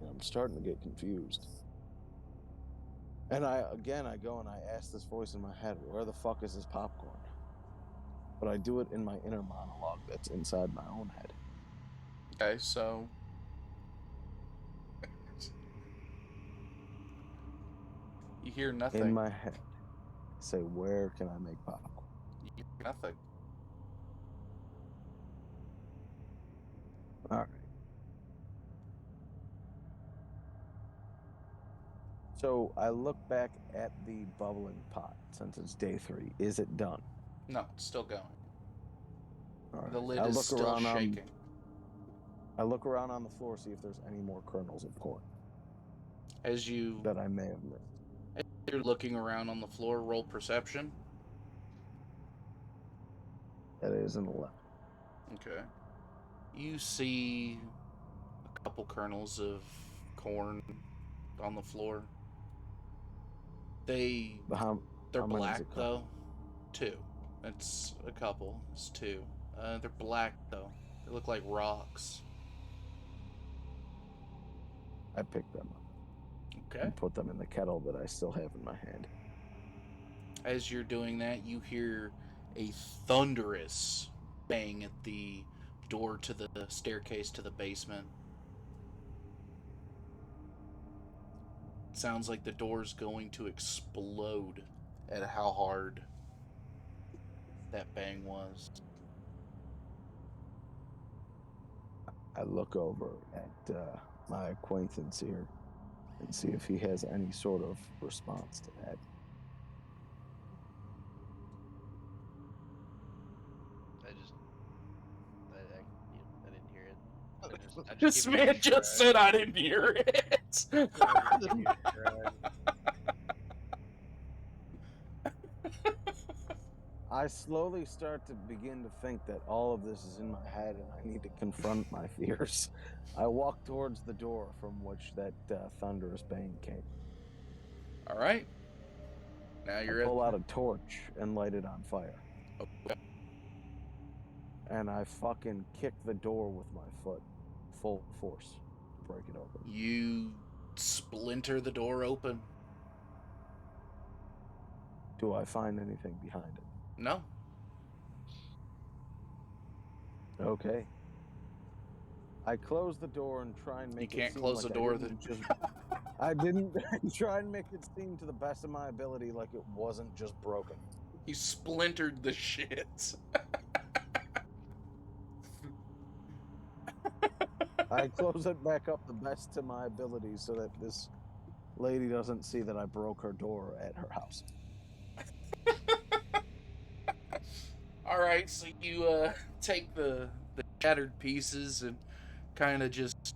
And I'm starting to get confused. And I go and I ask this voice in my head, where the fuck is this popcorn? But I do it in my inner monologue that's inside my own head. Okay, so you hear nothing. In my head, I say, where can I make popcorn? You hear nothing. All right. So I look back at the bubbling pot since it's day 3. Is it done? No, it's still going. All right. The lid is still shaking. I look around on the floor, see if there's any more kernels of corn As that I may have missed. you're looking around on the floor, roll perception. That is an 11. Okay. You see a couple kernels of corn on the floor. They're How many black is it though. 2. It's a couple. It's 2. They're black though. They look like rocks. I pick them up Okay. and put them in the kettle that I still have in my hand. As you're doing that, you hear a thunderous bang at the door to the staircase to the basement. It sounds like the door's going to explode at how hard that bang was. I look over at my acquaintance here and see if he has any sort of response to that. I didn't hear it. I just This give it a man just shrug. said I didn't hear it. I just give you a shrug. I slowly start to begin to think that all of this is in my head and I need to confront my fears. I walk towards the door from which that thunderous bang came. All right. Now I you're pull out a torch and light it on fire. Okay. And I fucking kick the door with my foot, full force, to break it open. You splinter the door open. Do I find anything behind it? No. Okay. I close the door and try and You make it can't seem close like the I door. didn't just. I didn't try and make it seem to the best of my ability like it wasn't just broken. You splintered the shit. I close it back up the best to my ability so that this lady doesn't see that I broke her door at her house. All right, so you take the shattered pieces and kind of just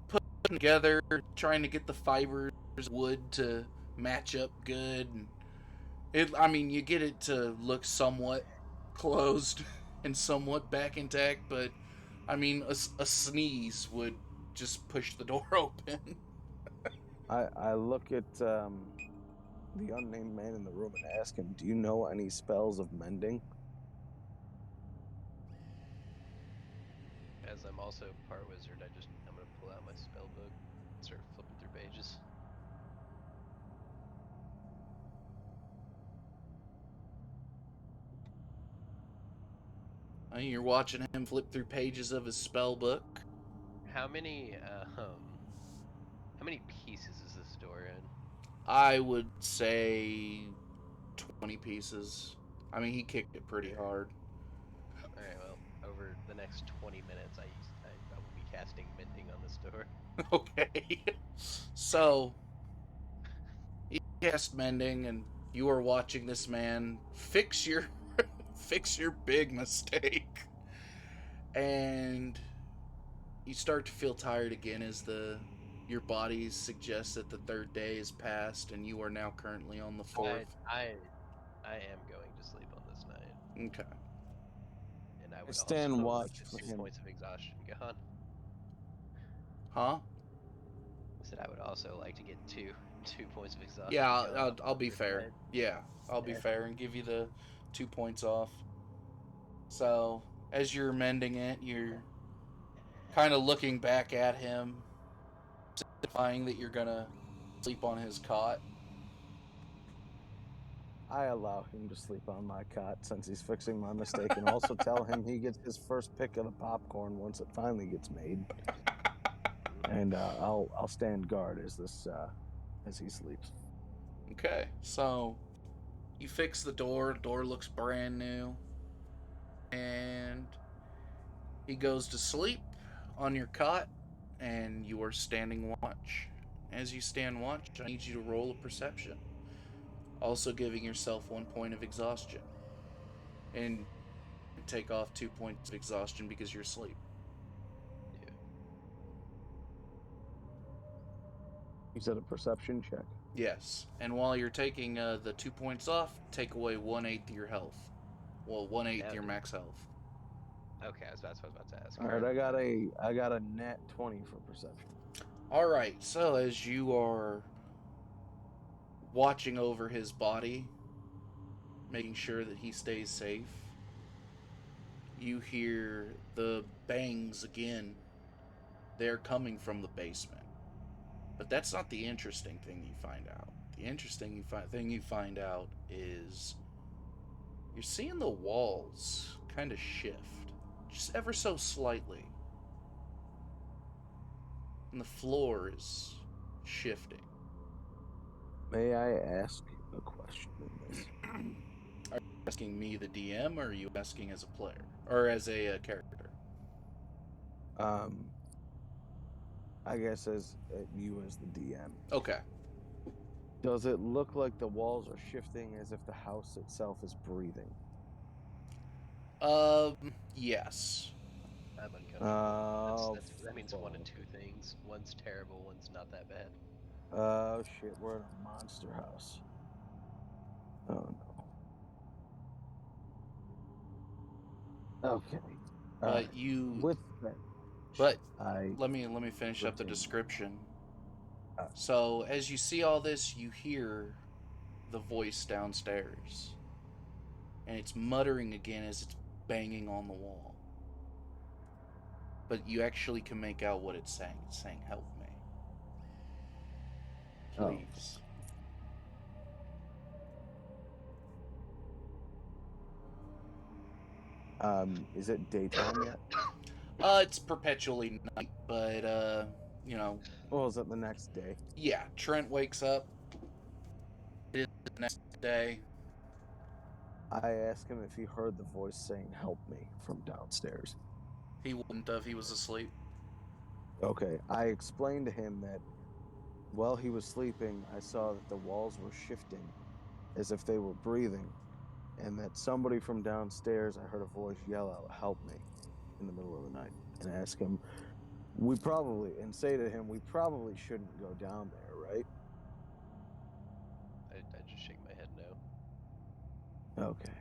put them together, trying to get the fibers of wood to match up good. And I mean, you get it to look somewhat closed and somewhat back intact, but I mean, a sneeze would just push the door open. I look at the unnamed man in the room and ask him, "Do you know any spells of mending?" As I'm also part wizard, I'm gonna pull out my spell book and start flipping through pages. You're watching him flip through pages of his spell book. How many how many pieces is this door in? I would say 20 pieces. I mean, he kicked it pretty hard. All right, well, over the next 20 minutes, I will be casting mending on this door. Okay. So, you cast mending, and you are watching this man fix your fix your big mistake. And you start to feel tired again as your body suggests that the third day is passed and you are now currently on the fourth. I am going to sleep on this night, Okay. and I I would stand also like watch to for 2 him. points of exhaustion gone. Huh? I said I would also like to get two points of exhaustion Yeah, gone I'll on be this fair. night. Yeah, I'll be Yeah. fair and give you the 2 points off. So, as you're mending it, you're kind of looking back at him, signifying that you're gonna sleep on his cot. I allow him to sleep on my cot since he's fixing my mistake, and also tell him he gets his first pick of the popcorn once it finally gets made. And I'll stand guard as he sleeps. Okay, so you fix the door. Door looks brand new, and he goes to sleep on your cot, and you are standing watch. As you stand watch, I need you to roll a perception, also giving yourself 1 point of exhaustion, and take off 2 points of exhaustion because you're asleep. Yeah. You said a perception check. Yes, and while you're taking the 2 points off, take away 1/8 your health. Well, 1/8 your max health. Okay, that's what I was about to ask. All right, I got a nat 20 for perception. All right, so as you are watching over his body, making sure that he stays safe, you hear the bangs again. They're coming from the basement. But that's not the interesting thing you find out. The interesting thing you find out is you're seeing the walls kind of shift, just ever so slightly. And the floor is shifting. May I ask a question in this? Are you asking me, the DM, or are you asking as a player? Or as a character? I guess as you as the DM. Okay. Does it look like the walls are shifting as if the house itself is breathing? Yes. I'm uncomfortable. Oh, That means one of fuck. two things. One's terrible, one's not that bad. Oh, shit, we're in a monster house. Oh, no. Okay. All right. But you With that, But I let me finish up the retain. description. Uh, So as you see all this, you hear the voice downstairs, and it's muttering again as it's banging on the wall. But you actually can make out what it's saying. It's saying, "Help me." Oh. leaves. Is it daytime yet? It's perpetually night, but you know, Well, is it the next day? yeah. Trent wakes up. It is the next day. I asked him if he heard the voice saying "help me" from downstairs. He wouldn't have. He was asleep. Okay, I explained to him that while he was sleeping, I saw that the walls were shifting as if they were breathing, and that somebody from downstairs, I heard a voice yell out, "Help me," in the middle of the night, and ask him, say to him, we probably shouldn't go down there, right? I just shake my head no. Okay.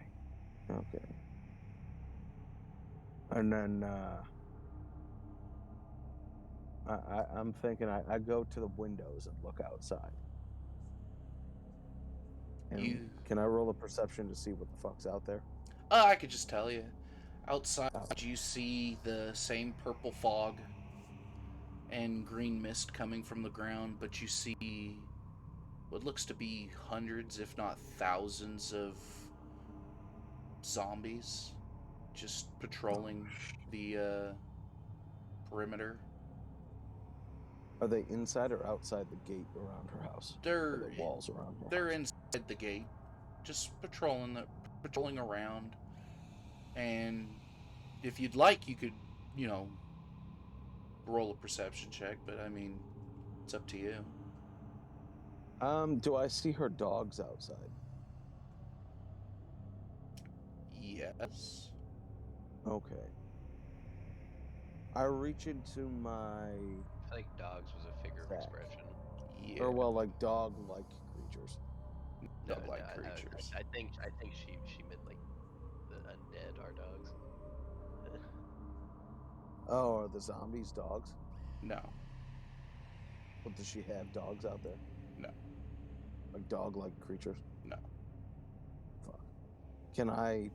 And then I'm thinking I go to the windows and look outside. And can I roll a perception to see what the fuck's out there? I could just tell you. Outside, Oh. you see the same purple fog and green mist coming from the ground, but you see what looks to be hundreds, if not thousands, of zombies just patrolling the perimeter. Are they inside or outside the gate around her house? Or the walls around her They're house? inside the gate, just patrolling around. And if you'd like, you could, you know, roll a perception check. But I mean, it's up to you. Do I see her dogs outside? Yes. Okay. I reach into my I feel like dogs was a figure of sack. expression. Yeah. Or well, like dog-like creatures. No, Dog-like creatures. I think she meant like the undead are dogs. Oh, are the zombies dogs? No. Well, does she have dogs out there? No. Like dog-like creatures? No. Fuck. Can I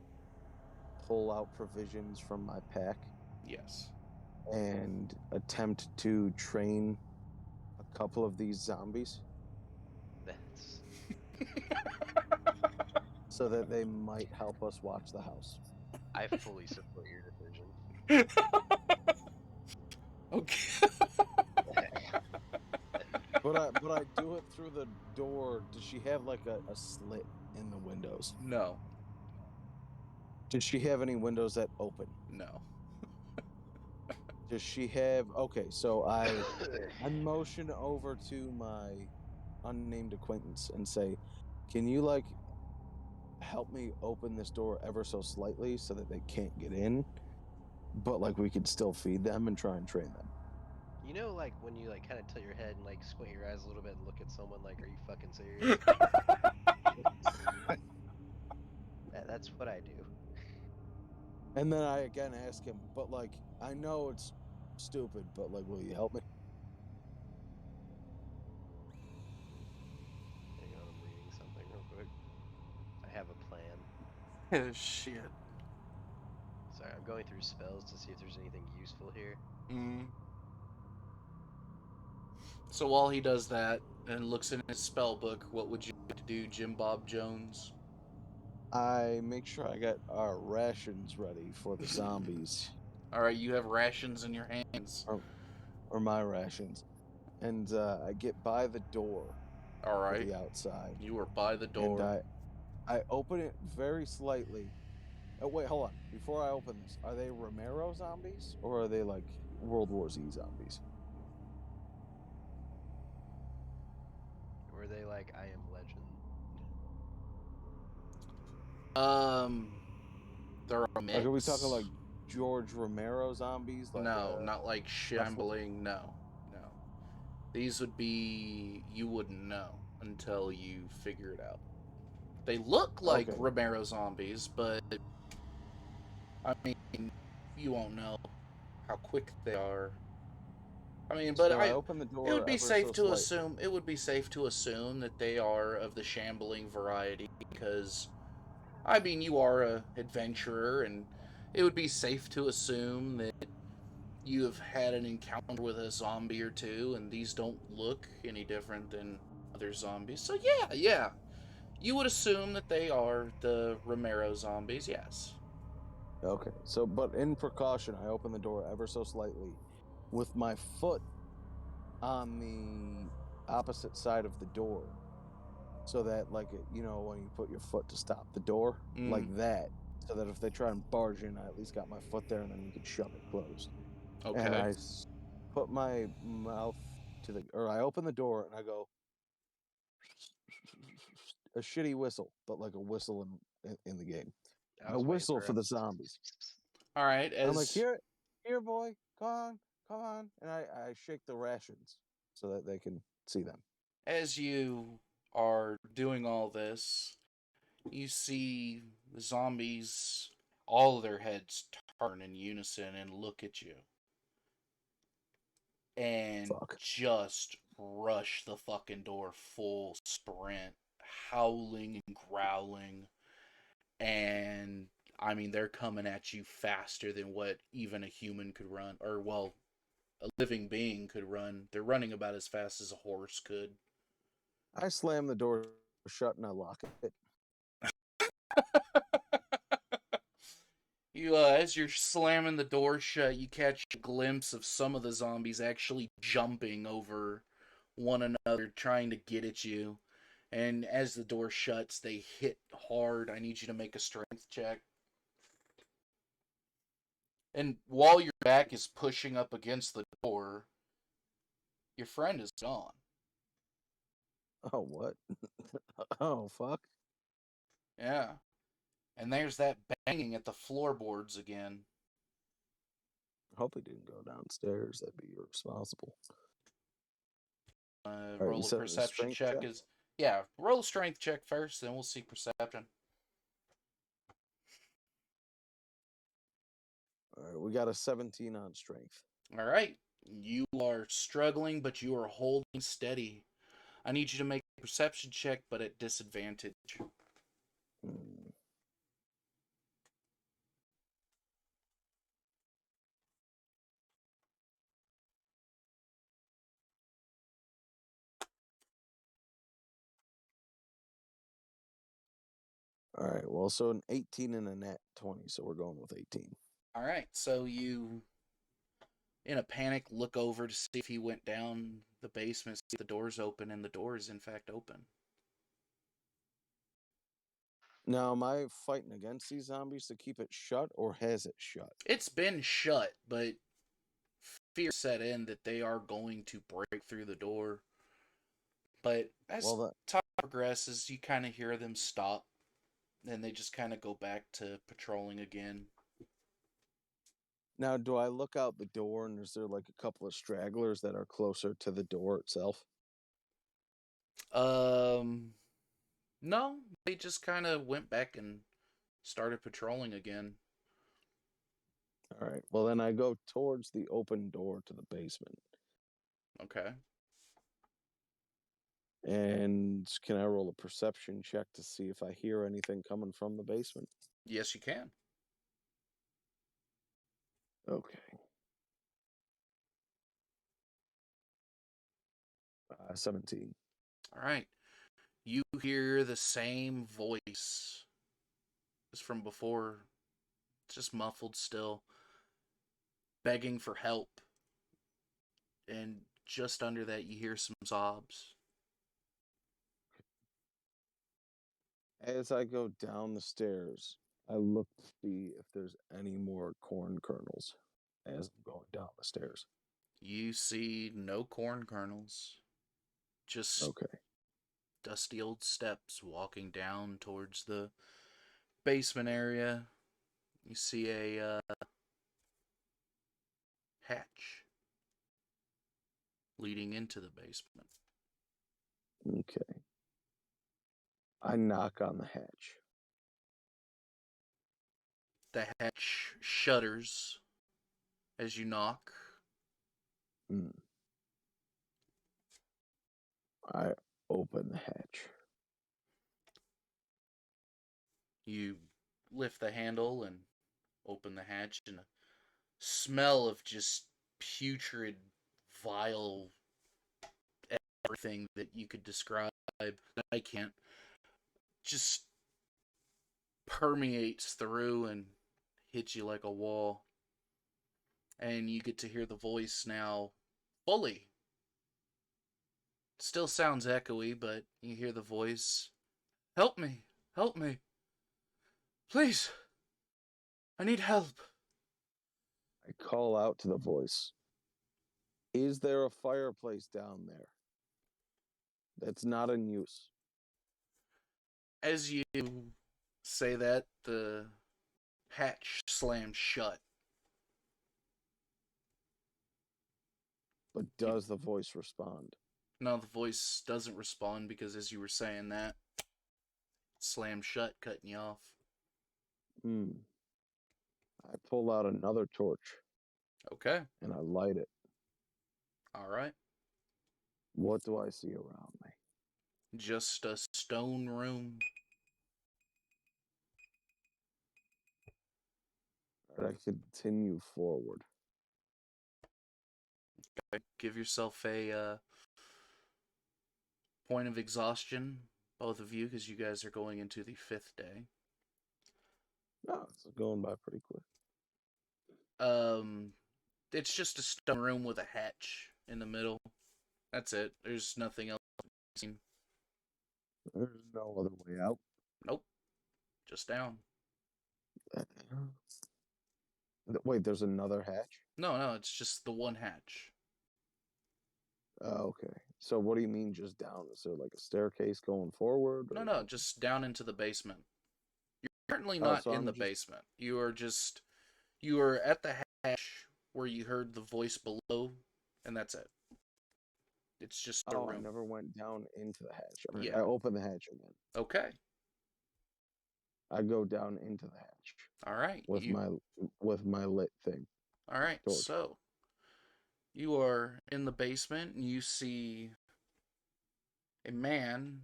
pull out provisions from my pack Yes. and attempt to train a couple of these zombies That's so that they might help us watch the house? I fully support your decision. Okay. But I do it through the door. Does she have like a slit in the windows? No. Does she have any windows that open? No. Does she have okay, so I motion over to my unnamed acquaintance and say, "Can you like help me open this door ever so slightly so that they can't get in, but like we could still feed them and try and train them?" You know, like when you like kind of tilt your head and like squint your eyes a little bit and look at someone like, "Are you fucking serious?" That's what I do. And then I again ask him, "But like I know it's stupid, but like will you help me?" Hang on, I'm reading something real quick. I have a plan. Oh, shit. Sorry, I'm going through spells to see if there's anything useful here. Mm. So while he does that and looks in his spell book, what would you like to do, Jim Bob Jones? I make sure I got our rations ready for the zombies. All right, you have rations in your hands. Or my rations. And I get by the door All to right. the outside. You are by the And door. I open it very slightly. Oh wait, hold on. Before I open this, are they Romero zombies or are they like World War Z zombies? Were they like I Am Legend? Um, they're a Like are we talking mix. like George Romero zombies? Like No, not like Buffalo? shambling. No, no. These would be you wouldn't know until you figure it out. They look like Okay. Romero zombies, but I mean, you won't know how quick they are. I mean, but So I open the it would door be ever safe so to slightly. assume that they are of the shambling variety because I mean, you are a adventurer and it would be safe to assume that you have had an encounter with a zombie or two and these don't look any different than other zombies. So yeah. You would assume that they are the Romero zombies, yes. Okay. So, but in precaution, I open the door ever so slightly with my foot on the opposite side of the door so that, like, when you put your foot to stop the door, like that, so that if they try and barge in, I at least got my foot there and then we could shove it closed. And Okay. put my mouth or I open the door and I go, a shitty whistle, but like a whistle in the game. I A was waiting whistle for for the zombies. All right. I'm like, here, boy, come on, and I shake the rations so that they can see them. As you are doing all this, you see the zombies, all of their heads turn in unison and look at you. And Fuck. just rush the fucking door full sprint, howling and growling. And I mean, they're coming at you faster than what even a human could run, or well, a living being could run. They're running about as fast as a horse could. I slam the door shut and I lock it. As you're slamming the door shut, you catch a glimpse of some of the zombies actually jumping over one another, trying to get at you. And as the door shuts, they hit hard. I need you to make a strength check. And while your back is pushing up against the door, your friend is gone. Oh, what? Oh, fuck. Yeah. And there's that banging at the floorboards again. Hope he didn't go downstairs. That'd be irresponsible. All right, you Roll a said it was a perception strength check check? is. Yeah, roll a strength check first, then we'll see perception. All right, we got a 17 on strength. All right. You are struggling, but you are holding steady. I need you to make a perception check, but at disadvantage. Hmm. All right, well, so an 18 and a nat 20, so we're going with 18. All right. So you, in a panic, look over to see if he went down the basement, see if the door's open, and the door is in fact open. Now, am I fighting against these zombies to keep it shut, or has it shut? It's been shut, but fear set in that they are going to break through the door. But as Well, time progresses, you kind of hear them stop, and they just kind of go back to patrolling again. now, do I look out the door and is there like a couple of stragglers that are closer to the door itself? Um, no, they just kind of went back and started patrolling again. All right, well, then I go towards the open door to the basement. Okay. And can I roll a perception check to see if I hear anything coming from the basement? Yes, you can. Okay. 17. All right. You hear the same voice as from before, just muffled still, begging for help. And just under that, you hear some sobs. As I go down the stairs, I look to see if there's any more corn kernels as I'm going down the stairs. You see no corn kernels, just Okay. dusty old steps walking down towards the basement area. You see a hatch leading into the basement. Okay. I knock on the hatch. The hatch shudders as you knock. Hmm. I open the hatch. You lift the handle and open the hatch, and a smell of just putrid, vile everything that you could describe that I can't just permeates through and hits you like a wall. And you get to hear the voice now fully. Still sounds echoey, but you hear the voice. Help me! Help me! Please! I need help! I call out to the voice. Is there a fireplace down there that's not in use? As you say that, the hatch slams shut. But does the voice respond? No, the voice doesn't respond because as you were saying that, it slammed shut, cutting you off. I pull out another torch. Okay. And I light it. All right. What do I see around me? Just a stone room. I continue forward. Okay. Give yourself a point of exhaustion, both of you, because you guys are going into the 5th day. No, it's going by pretty quick. It's just a stone room with a hatch in the middle. That's it. There's nothing else. There's no other way out. Nope. Just down. Wait, there's another hatch? No, it's just the one hatch. Oh, okay. So what do you mean just down? Is there like a staircase going forward? Or... No, just down into the basement. You're currently not in the basement. You are at the hatch where you heard the voice below, and that's it. It's just a room. I never went down into the hatch. Right. Yeah. I opened the hatch again. Okay. I go down into the hatch. All right. With my lit thing. All right. Torch. So you are in the basement and you see a man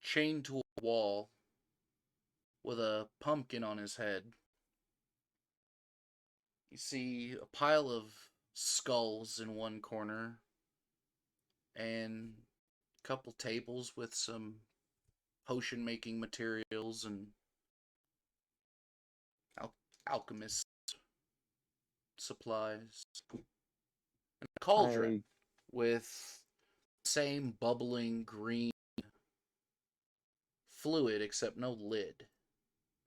chained to a wall with a pumpkin on his head. You see a pile of skulls in one corner and a couple tables with some potion making materials and alchemist supplies. And a cauldron with the same bubbling green fluid except no lid.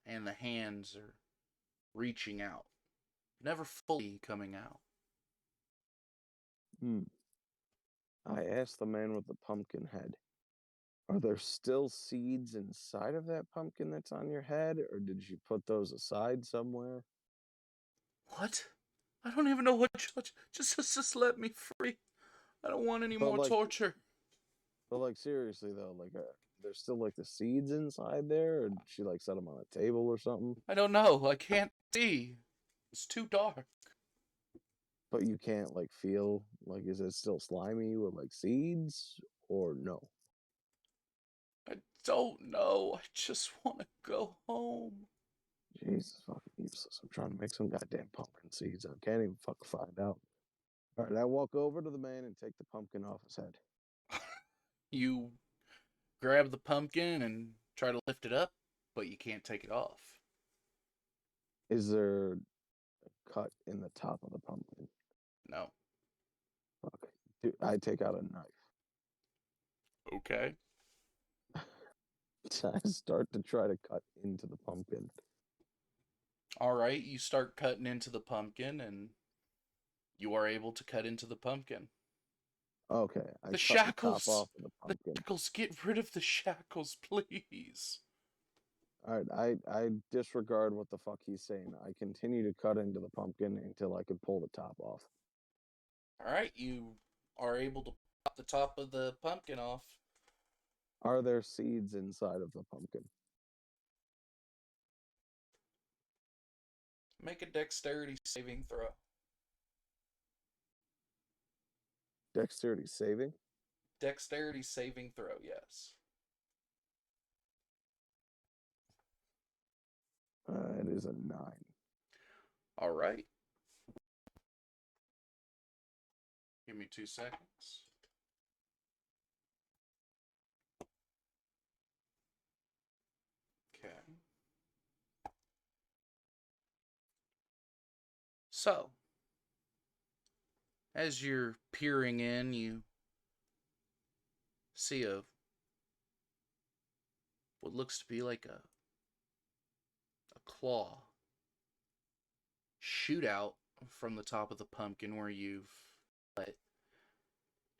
And the hands are reaching out, never fully coming out. I asked the man with the pumpkin head, are there still seeds inside of that pumpkin that's on your head, or did you put those aside somewhere? What? I don't even know what. Just let me free. I don't want any more torture. But like seriously though, like there's still like the seeds inside there, or did she like set them on a table or something? I don't know. I can't see. It's too dark. But you can't like feel like, is it still slimy with like seeds or no? I don't know. I just want to go home. Jesus fucking useless. I'm trying to make some goddamn pumpkin seeds. I can't even fucking find out. All right, I walk over to the man and take the pumpkin off his head. You grab the pumpkin and try to lift it up, but you can't take it off. Is there a cut in the top of the pumpkin? No. Okay. Dude, I take out a knife. Okay. I start to try to cut into the pumpkin. All right, you start cutting into the pumpkin, and you are able to cut into the pumpkin. Okay. The shackles! Off of the pumpkin. The shackles! Get rid of the shackles, please! Alright, I disregard what the fuck he's saying. I continue to cut into the pumpkin until I can pull the top off. Alright, you are able to pop the top of the pumpkin off. Are there seeds inside of the pumpkin? Make a dexterity saving throw. Dexterity saving? Dexterity saving throw, yes. It is a 9. All right. Give me 2 seconds. So, as you're peering in, you see what looks to be like a claw shoot out from the top of the pumpkin where you've cut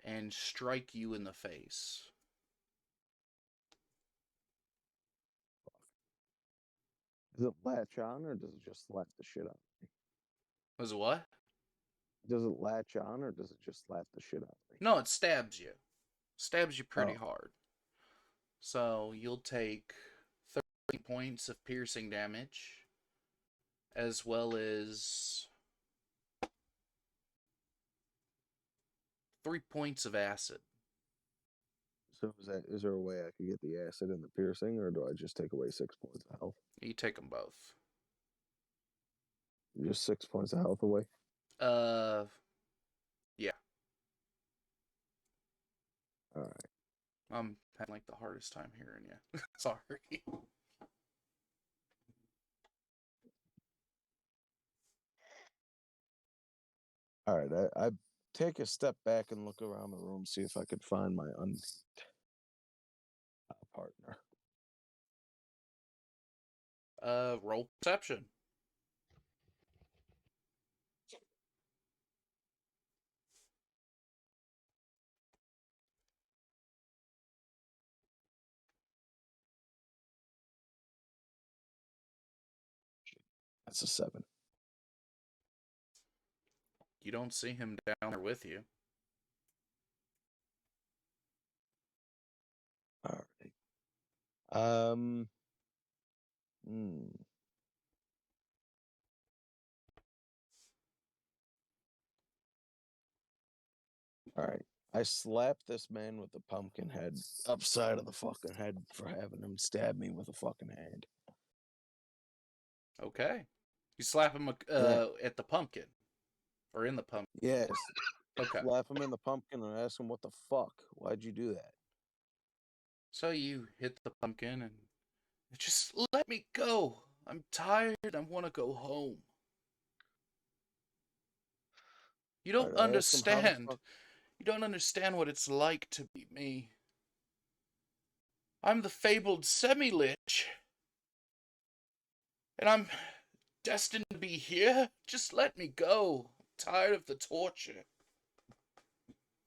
and strike you in the face. Does it latch on or does it just slap the shit out of me? Was it what? Does it latch on or does it just slap the shit out of me? No, it stabs you. Stabs you pretty Oh. hard. So you'll take 30 points of piercing damage, as well as 3 points of acid. So is there a way I could get the acid and the piercing, or do I just take away 6 points of health? You take them both. Just 6 points of health away? Yeah. Alright. I'm having like the hardest time hearing you. Sorry. Alright, I take a step back and look around the room, see if I could find my partner. Roll perception. That's a 7. You don't see him down there with you. Alright. Um. Hmm. Alright. I slap this man with the pumpkin head upside of the fucking head for having him stab me with a fucking hand. Okay. You slap him Yeah. at the pumpkin. Or in the pumpkin. Yes. Okay. Slap him in the pumpkin and ask him, what the fuck? Why'd you do that? So you hit the pumpkin and just let me go. I'm tired. I want to go home. You don't Alright, I ask him how the understand. fuck. You don't understand what it's like to be me. I'm the fabled semi-lich. And I'm destined to be here. Just let me go. I'm tired of the torture.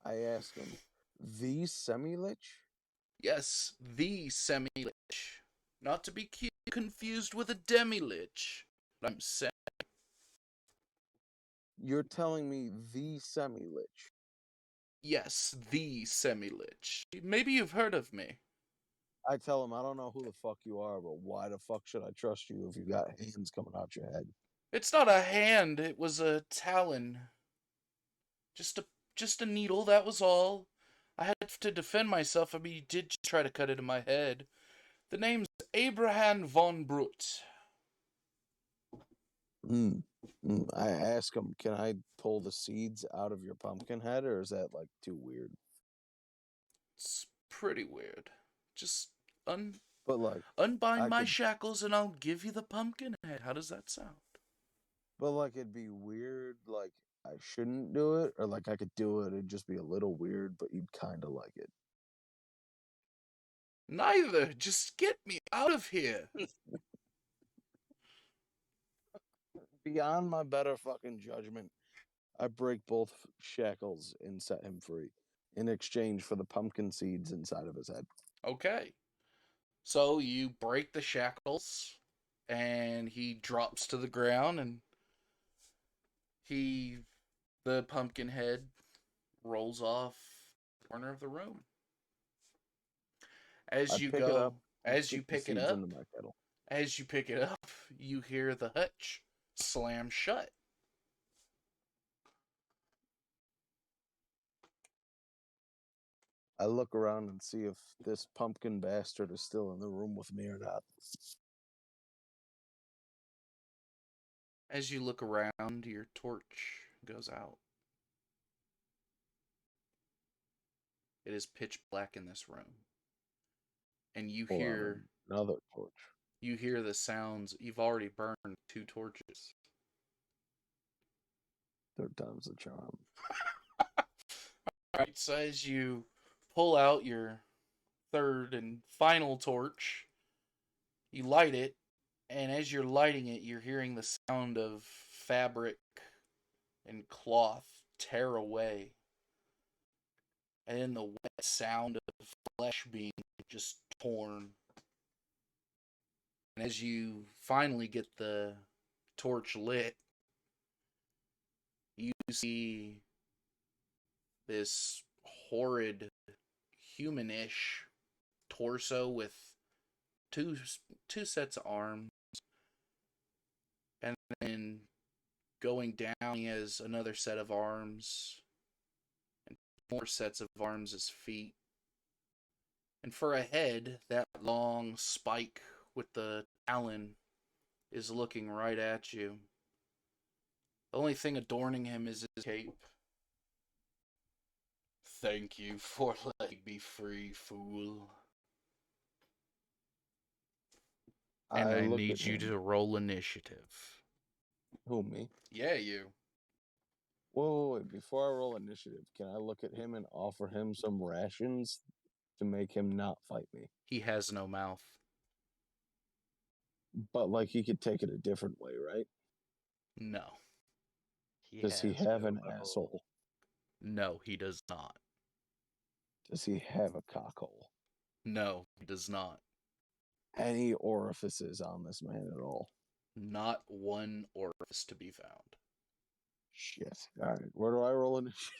I ask him, the semi-lich? Yes, the semi-lich. Not to be confused with a demi-lich. I'm saying. You're telling me the semi-lich? Yes, the semi-lich. Maybe you've heard of me. I tell him, I don't know who the fuck you are, but why the fuck should I trust you if you got hands coming out your head? It's not a hand, it was a talon. Just a just a needle, that was all. I had to defend myself. I mean, you did try to cut it in my head. The name's Abraham von Brut. Mm. I ask him, can I pull the seeds out of your pumpkin head, or is that like too weird? It's pretty weird. Just But like, unbind I my could, shackles and I'll give you the pumpkin head. How does that sound? but like, it'd be weird. Like, I shouldn't do it, or like, I could do it. It'd just be a little weird, but you'd kind of like it. Neither. Just get me out of here. Beyond my better fucking judgment, I break both shackles and set him free in exchange for the pumpkin seeds inside of his head. Okay. So you break the shackles and he drops to the ground and the pumpkin head rolls off the corner of the room. I As you pick it up go, and as stick you the pick it seeds up, into my kettle. as you pick it up, you hear the hutch slam shut. I look around and see if this pumpkin bastard is still in the room with me or not. As you look around, your torch goes out. It is pitch black in this room. And Hold on, another torch. you hear the sounds. You've already burned 2 torches. Third time's the charm. Alright, so as you pull out your third and final torch, you light it, and as you're lighting it, you're hearing the sound of fabric and cloth tear away. And then the wet sound of flesh being just torn. And as you finally get the torch lit, you see this horrid humanish torso with two sets of arms, and then going down he has another set of arms and more sets of arms as feet, and for a head, that long spike with the talon is looking right at you. The only thing adorning him is his cape. Thank you for letting me free, fool. And I look need at you him. to roll initiative. Who, me? Yeah, you. Wait. Before I roll initiative, can I look at him and offer him some rations to make him not fight me? He has no mouth. But, like, he could take it a different way, right? No. Does he have an asshole? No, he does not. Does he have a cockhole? No, he does not. Any orifices on this man at all? Not one orifice to be found. Shit. All right, where do I roll initiative?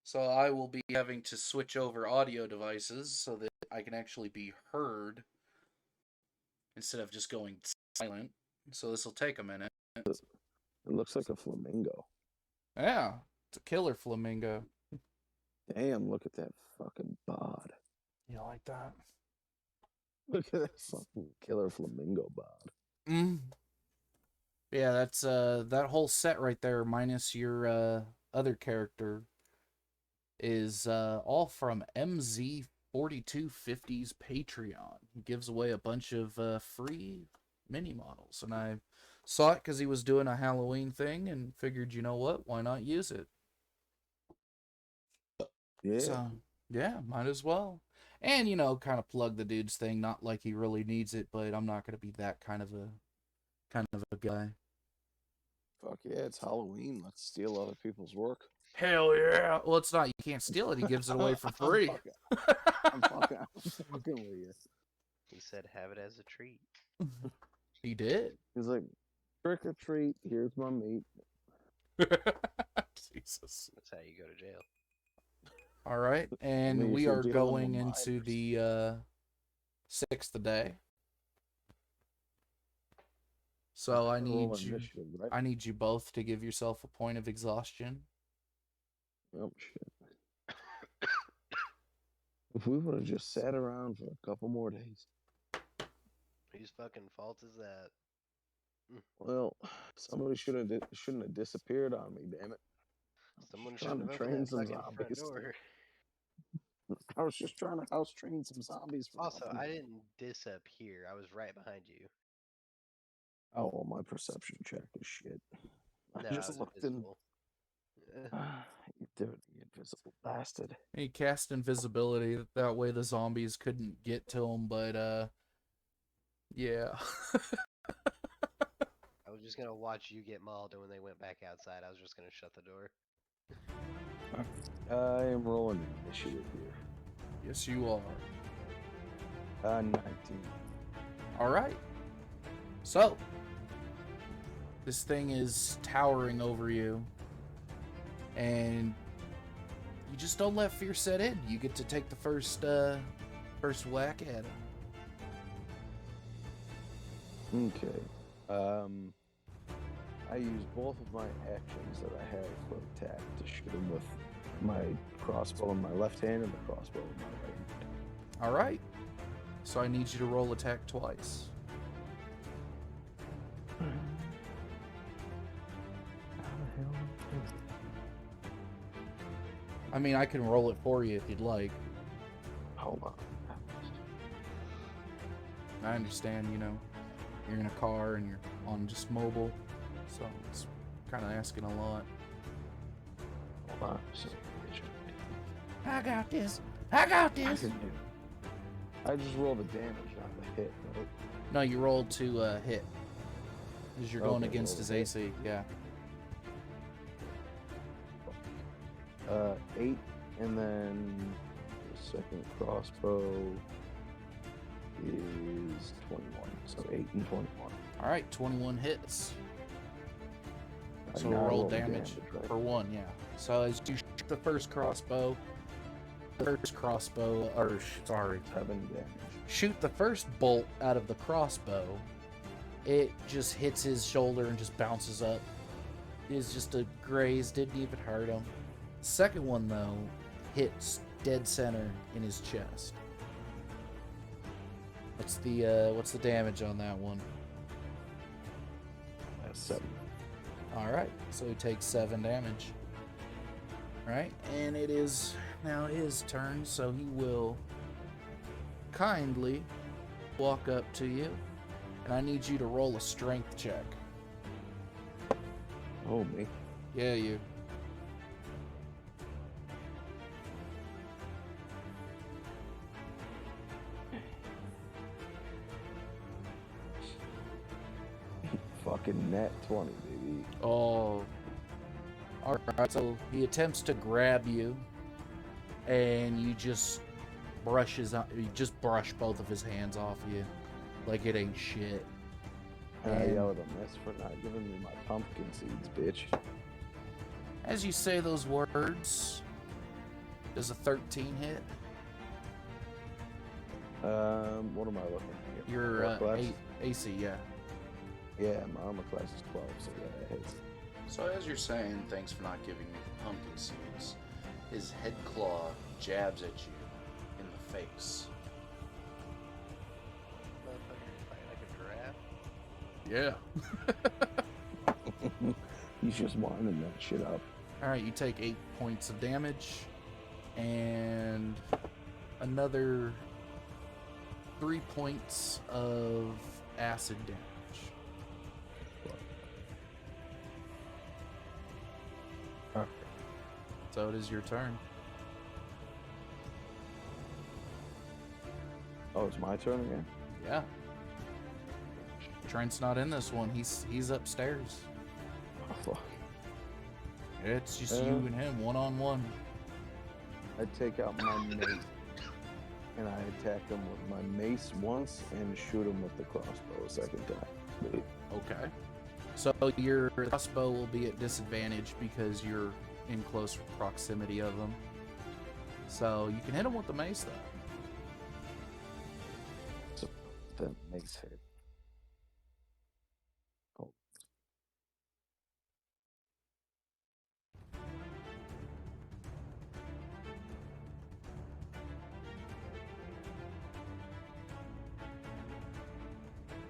So I will be having to switch over audio devices so that I can actually be heard instead of just going silent. So this will take a minute. It looks like a flamingo. Yeah, it's a killer flamingo. Damn, look at that fucking bod. You like that? Look at that fucking killer flamingo bod. Mm. Yeah, that's that whole set right there, minus your other character, is all from MZ4250's Patreon. He gives away a bunch of free mini models, and I saw it because he was doing a Halloween thing and figured, you know what, why not use it? Yeah. So, yeah, might as well. And, you know, kind of plug the dude's thing, not like he really needs it, but I'm not going to be that kind of a guy. Fuck yeah, it's Halloween. Let's steal other people's work. Hell yeah. Well, it's not. You can't steal it. He gives it away for free. I'm fucking with you. He said, "Have it as a treat." He did. He's like, trick or treat. Here's my meat. Jesus. That's how you go to jail. All right, and If we you're are dealing going with into minors. the 6th day. So I need you. Initiative, right? I need you both to give yourself a point of exhaustion. Oh shit! If we would have just sat around for a couple more days. Whose fucking fault is that? Well, somebody shouldn't have disappeared on me. Damn it! Someone should Trying have to opened train that some fucking front zombies. door. I was just trying to house train some zombies. Also, I didn't disappear. I was right behind you. Oh, well, my perception check is shit. No, I I just was looked invisible. You dirty, invisible bastard. He cast invisibility. That way the zombies couldn't get to him. But yeah. I was just gonna watch you get mauled, and when they went back outside, I was just gonna shut the door. I am rolling initiative here. Yes, you are. 19. All right. So, this thing is towering over you, and you just don't let fear set in. You get to take the first whack at it. Okay. I use both of my actions that I have for attack to shoot him with my crossbow in my left hand and the crossbow in my right hand. All right. So I need you to roll attack twice. I mean, I can roll it for you if you'd like. Hold on. I understand, you know, you're in a car and you're on just mobile, so it's kind of asking a lot. Hold on. So, I got this. I got this. I just rolled the damage, not the hit, right? No, you rolled to hit. Because you're going Okay, against roll his to hit. AC, yeah. 8, and then the second crossbow is 21. So 8 and 21. All right, 21 hits. Right, So now I roll roll the damage right? for 1, yeah. So as you shoot the first crossbow, shoot the first bolt out of the crossbow, it just hits his shoulder and just bounces up. It's just a graze, didn't even hurt him. Second one, though, hits dead center in his chest. What's the damage on that one? That's 7. All right, so he takes 7 damage. Right, and it is now his turn, so he will kindly walk up to you, and I need you to roll a strength check. Oh, me. Yeah, you. Fucking net 20, baby. Oh. Alright, so he attempts to grab you, and you just brush both of his hands off you like it ain't shit. And I yell at him, that's for not giving me my pumpkin seeds, bitch. As you say those words, does a 13 hit? What am I looking at? Your Class? AC, yeah. Yeah, my armor class is 12, so yeah, that hits. So as you're saying, thanks for not giving me the pumpkin seeds, his head claw jabs at you in the face. Motherfucker fight like a giraffe. Yeah. He's just winding that shit up. Alright, you take 8 points of damage, and another 3 points of acid damage. Okay. So it is your turn. Oh, it's my turn again? Yeah. Trent's not in this one. He's upstairs. Oh, fuck. It's just you and him, one-on-one. I take out my mace, and I attack him with my mace once, and shoot him with the crossbow a second time. Okay. So your crossbow will be at disadvantage because you're in close proximity of him. So you can hit him with the mace, though. So the mace hit. Oh.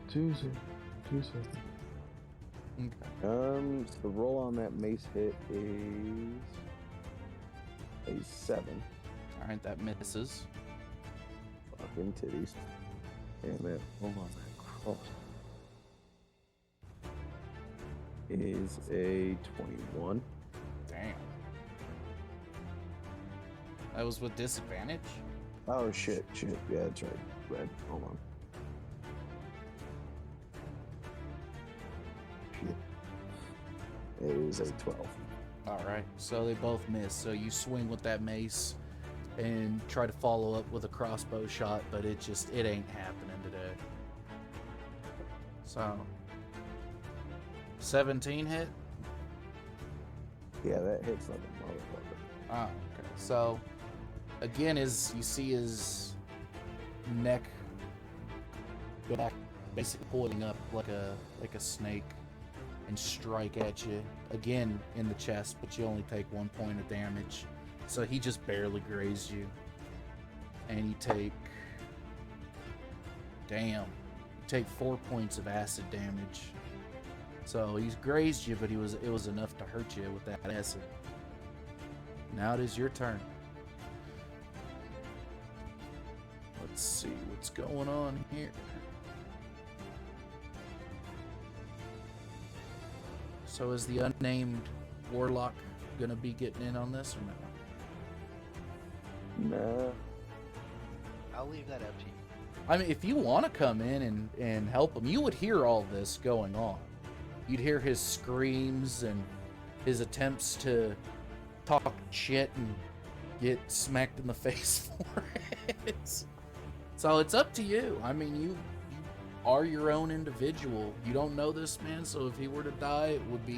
Two seconds. Okay. So the roll on that mace hit is a 7. All right, that misses. Fucking titties. And that roll on that cross is a 21. Damn. That was with disadvantage? Oh shit. Yeah, that's right. Red. Hold on. Shit. It is a 12. All right, so they both miss. So you swing with that mace and try to follow up with a crossbow shot, but it ain't happening today. So 17 hit? Yeah, that hits like a motherfucker. Oh, okay. So again, you see his neck go back, basically pulling up like a snake, and strike at you again in the chest, but you only take 1 point of damage. So he just barely grazed you, and you take 4 points of acid damage. So he's grazed you, but it was enough to hurt you with that acid. Now it is your turn. Let's see what's going on here. So is the unnamed warlock gonna be getting in on this or no? No. I'll leave that up to you. I mean, if you want to come in and help him, you would hear all this going on. You'd hear his screams and his attempts to talk shit and get smacked in the face for it. So it's up to you. I mean, you are your own individual. You don't know this man, so if he were to die, it would be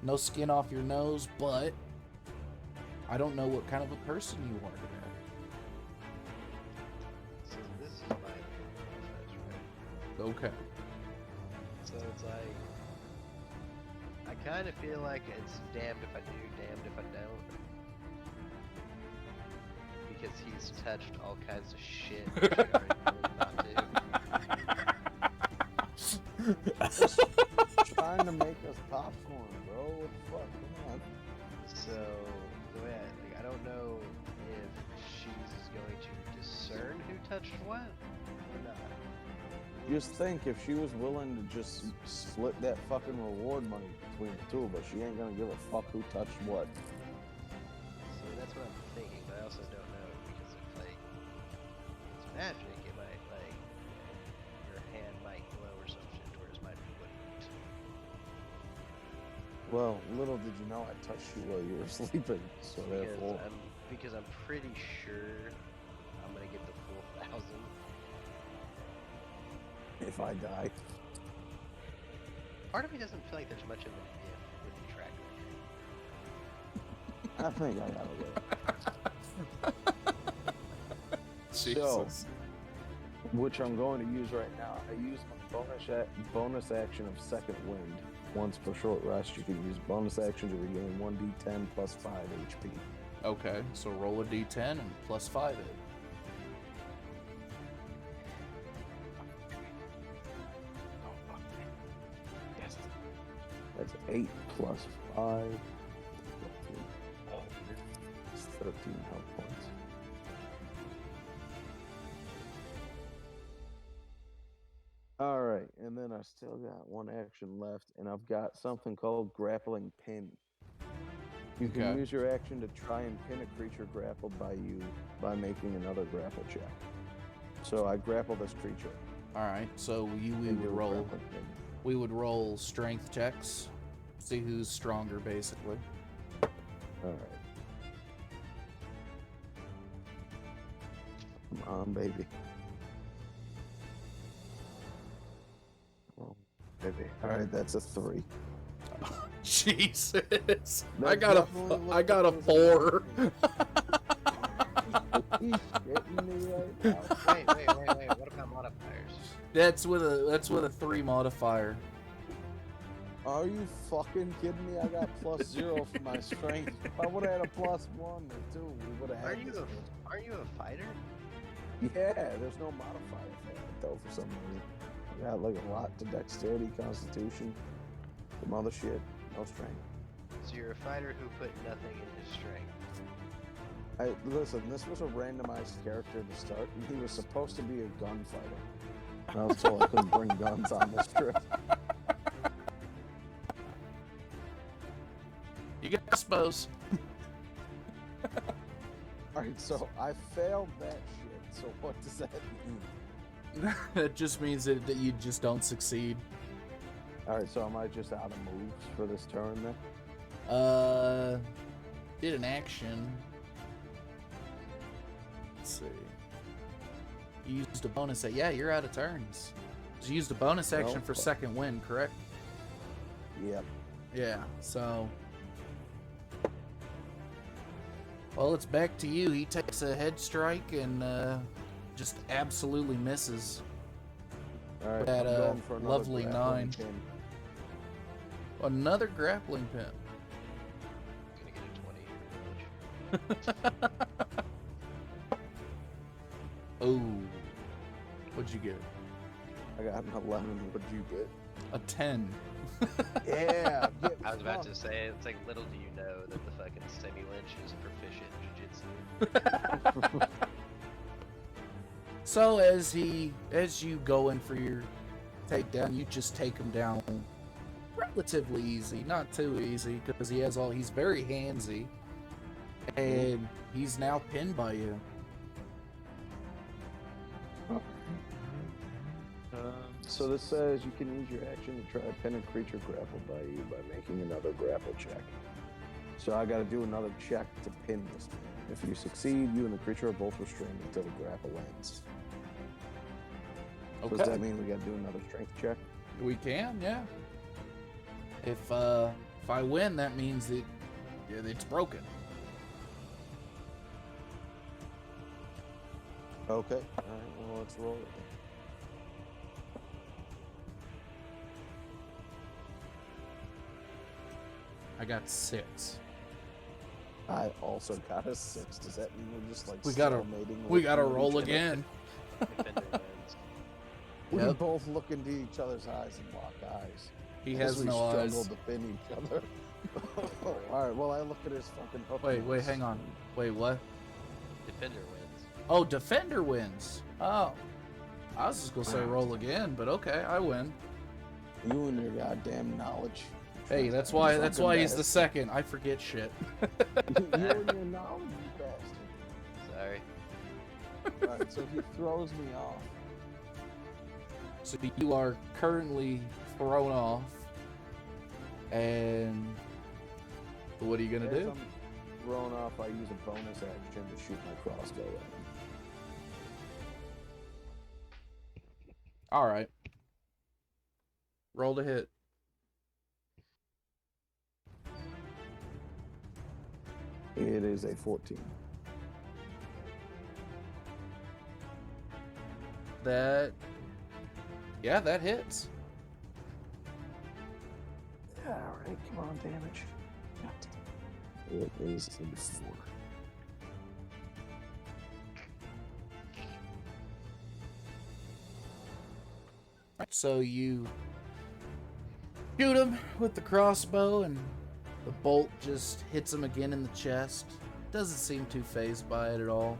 no skin off your nose, but I don't know what kind of a person you are today. So this is my process, right? Okay. So it's like, I kind of feel like it's damned if I do, damned if I don't. Because he's touched all kinds of shit, which I already told him not to. Just trying to make us popcorn, bro. What the fuck? Come on. So, the way I don't know if she's going to discern who touched what or not. Just think, if she was willing to just split that fucking reward money between the two of us, she ain't gonna give a fuck who touched what. So that's what I'm thinking, but I also don't know because if like it's magic, it might like your hand might glow or some shit, whereas mine wouldn't. Well, little did you know I touched you while you were sleeping, so therefore. Because I'm pretty sure I'm gonna get the full 1,000. If I die. Part of me doesn't feel like there's much of a gift with the tracker. I think I got away. Jesus. Which I'm going to use right now. I use my bonus action of Second Wind. Once per short rest, you can use bonus action to regain 1d10 plus 5 HP. Okay, so roll a d10 and plus 5 it. Yes. That's 8 plus 5. It's 13 health points. Alright, and then I still got one action left, and I've got something called Grappling Pin. You can Okay. use your action to try and pin a creature grappled by you by making another grapple check. So I grapple this creature. Alright, so we and would do a roll grappling pin. we would roll strength checks. See who's stronger basically. Alright. Come on, baby. Oh, baby. Alright, that's a 3. Jesus. I That got a definitely I got a looks 4. He's shitting me right now. Wait. What about modifiers? That's with a 3 modifier. Are you fucking kidding me? I got plus 0 for my strength. If I would have had a plus 1 or 2, we would have had Aren't you this. Aren't you a fighter? Yeah, there's no modifier for that though for some reason. I got like a lot to dexterity, constitution, some other shit. No strength. So you're a fighter who put nothing in his strength. Listen, this was a randomized character to start, and he was supposed to be a gunfighter. And I was told I couldn't bring guns on this trip. You get I suppose. Alright, so I failed that shit, so what does that mean? That just means that you just don't succeed. Alright, so am I just out of moves for this turn then? Did an action. Let's see. You used a bonus. Yeah, you're out of turns. You used a bonus action Well, for second wind, correct? Yep. Yeah. So. Well, it's back to you. He takes a head strike and just absolutely misses. Alright, That, I'm going for another lovely grappling 9. pin. Another grappling pin. Gonna get a 20 here, Oh. What'd you get? I got an 11. What'd you get? A 10. Yeah. I was about to say, it's like little do you know that the fucking semi-lynch is proficient in jiu-jitsu. So as you go in for your takedown, you just take him down relatively easy, not too easy, because he's very handsy, and he's now pinned by you. So this says you can use your action to try to pin a creature grappled by you by making another grapple check. So I got to do another check to pin this thing. If you succeed, you and the creature are both restrained until the grapple ends. Okay. Does that mean we got to do another strength check? We can, yeah. If I win, that means that it's broken. Okay. All right. Well, let's roll it then. I got 6. I also got a 6. Does that mean we're just like We gotta stalemating roll with each other? again. Defender wins. We Yep. both look into each other's eyes and lock eyes. He as has we no struggle eyes. to pin each other. All right. Well, I look at his fucking hook. Wait, notes. hang on. Wait, what? Defender wins. Oh, defender wins. Oh, I was just gonna say roll again, but okay, I win. You and your goddamn knowledge. Hey, that's why he's the second. I forget shit. You and your knowledge, you bastard. Sorry. All right, so he throws me off. So you are currently thrown off, and what are you gonna As do? I'm thrown off, I use a bonus action to shoot my crossbow at him. All right. Roll to hit. It is a 14. That hits. All right, come on, damage. It is a 4. So you shoot him with the crossbow, and the bolt just hits him again in the chest. Doesn't seem too fazed by it at all.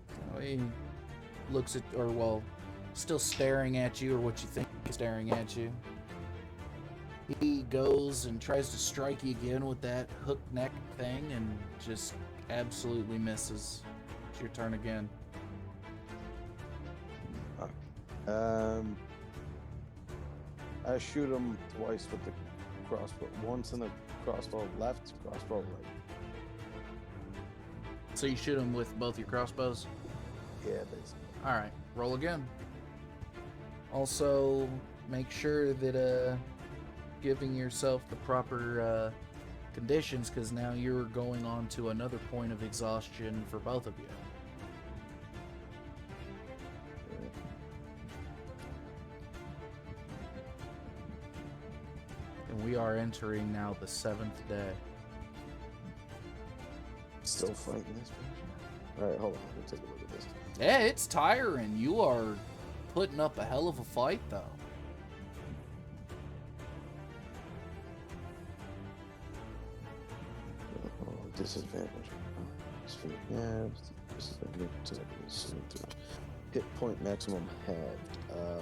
So he looks at, still staring at you, or what you think is staring at you. He goes and tries to strike you again with that hook neck thing, and just absolutely misses. It's your turn again. I shoot him twice with the crossbow. Once in the crossbow left, crossbow right. So you shoot him with both your crossbows? Yeah, basically. Alright, roll again. Also, make sure that giving yourself the proper conditions, because now you're going on to another point of exhaustion for both of you. And we are entering now the 7th day. Still fighting this person. All right, hold on. Let me take a look at this. Yeah, it's tiring. You are putting up a hell of a fight, though. Disadvantage. Disadvantage. Hit point maximum halved. No.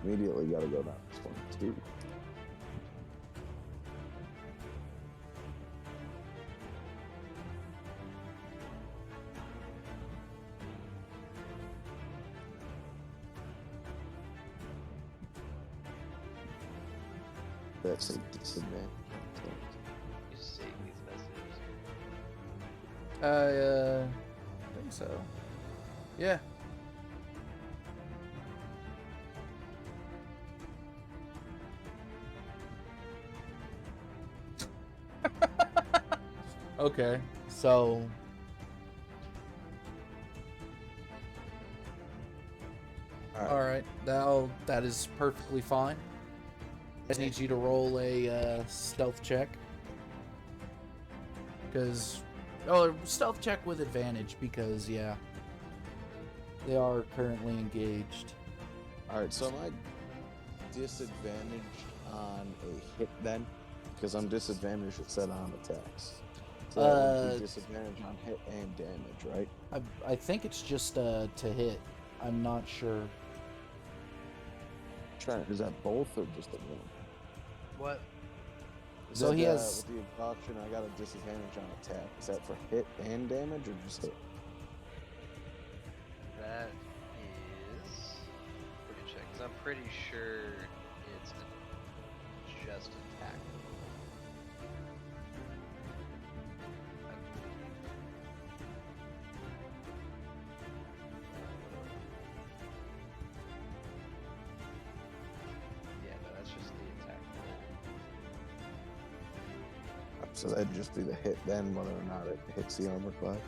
Immediately got to go down to 22. That's a disadvantage. You just save these messages. I think so. Yeah. Okay, so all right, now that is perfectly fine. I just need you to roll a stealth check, stealth check with advantage, because yeah, they are currently engaged. All right, so am I disadvantaged on a hit then? Because I'm disadvantaged it said on attacks. So that would be disadvantage on hit and damage, right? I think it's just to hit. I'm not sure. Is that both or just the one? What? So he has- with the exhaustion, I got a disadvantage on attack. Is that for hit and damage or just hit? That is. Let me check, because I'm pretty sure it's just attack. Yeah, no, that's just the attack roll. So that'd just be the hit then, whether or not it hits the armor class.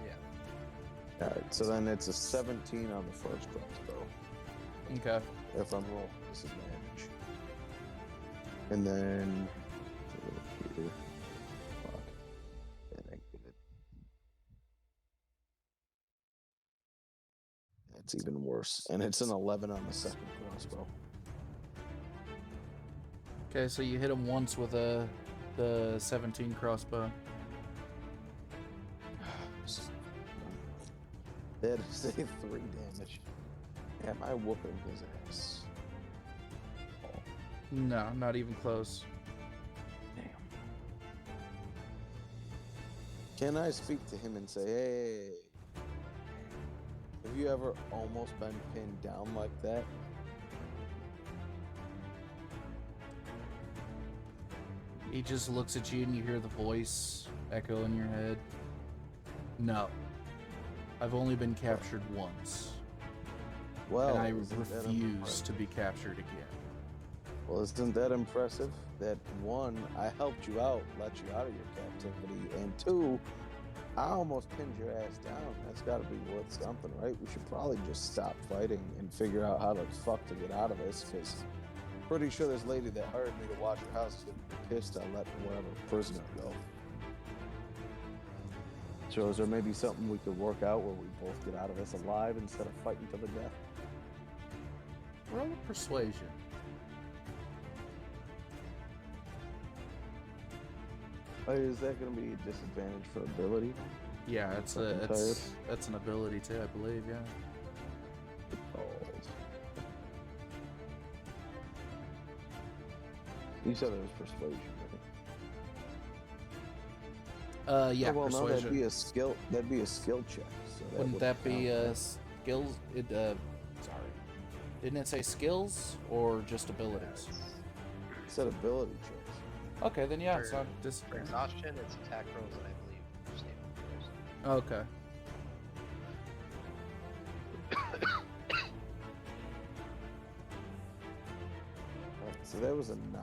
Yeah. Alright, so then it's a 17 on the first crossbow. Okay. If I'm rolling disadvantage. And then here. Fuck. That ain't good. That's even worse. And it's an 11 on the second crossbow. Okay, so you hit him once with the 17 crossbow. That is a 3 damage. Am I whooping his ass? Oh, No, not even close. damn. Can I speak to him and say, hey, have you ever almost been pinned down like that? He just looks at you and you hear the voice echo in your head. No. I've only been captured once. Well, And I isn't that refuse impressive? to be captured again. Well, isn't that impressive? That one, I helped you out, let you out of your captivity, and two, I almost pinned your ass down. That's got to be worth something, right? We should probably just stop fighting and figure out how the fuck to get out of this, because pretty sure this lady that hired me to watch her house is gonna be pissed I let whatever prisoner go. So is there maybe something we could work out where we both get out of this alive instead of fighting to the death? Roll a persuasion. Is that going to be a disadvantage for ability? Yeah, Fucking tired. that's an ability too, I believe, yeah. You said it was persuasion, right? Yeah, Oh, well, no, persuasion. that'd be a skill. That'd be a skill check. So Wouldn't that be count. skills? Sorry. Didn't it say skills or just abilities? It said ability checks. Okay, then yeah, it's For- not For disadvantage. exhaustion, it's attack rolls, and I believe saving throws. Okay. Alright, so that was a 9.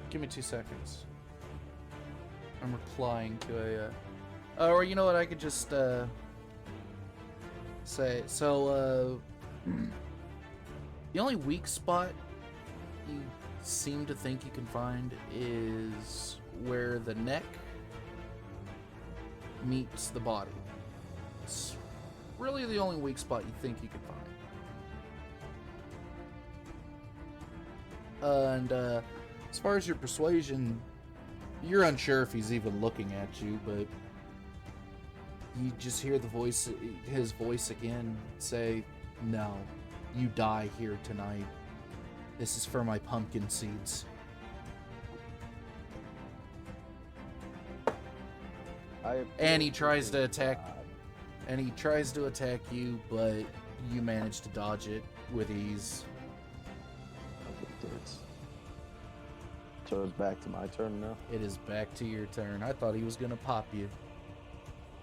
Give me 2 seconds. I'm replying to a. Or you know what? I could just say. So the only weak spot you seem to think you can find is where the neck meets the body. It's really the only weak spot you think you can find. And as far as your persuasion, you're unsure if he's even looking at you, but you just hear his voice again say, "No, you die here tonight. This is for my pumpkin seeds." And he tries to attack. And he tries to attack you, but you manage to dodge it with ease. So it's back to my turn now. It is back to your turn. I thought he was gonna pop you.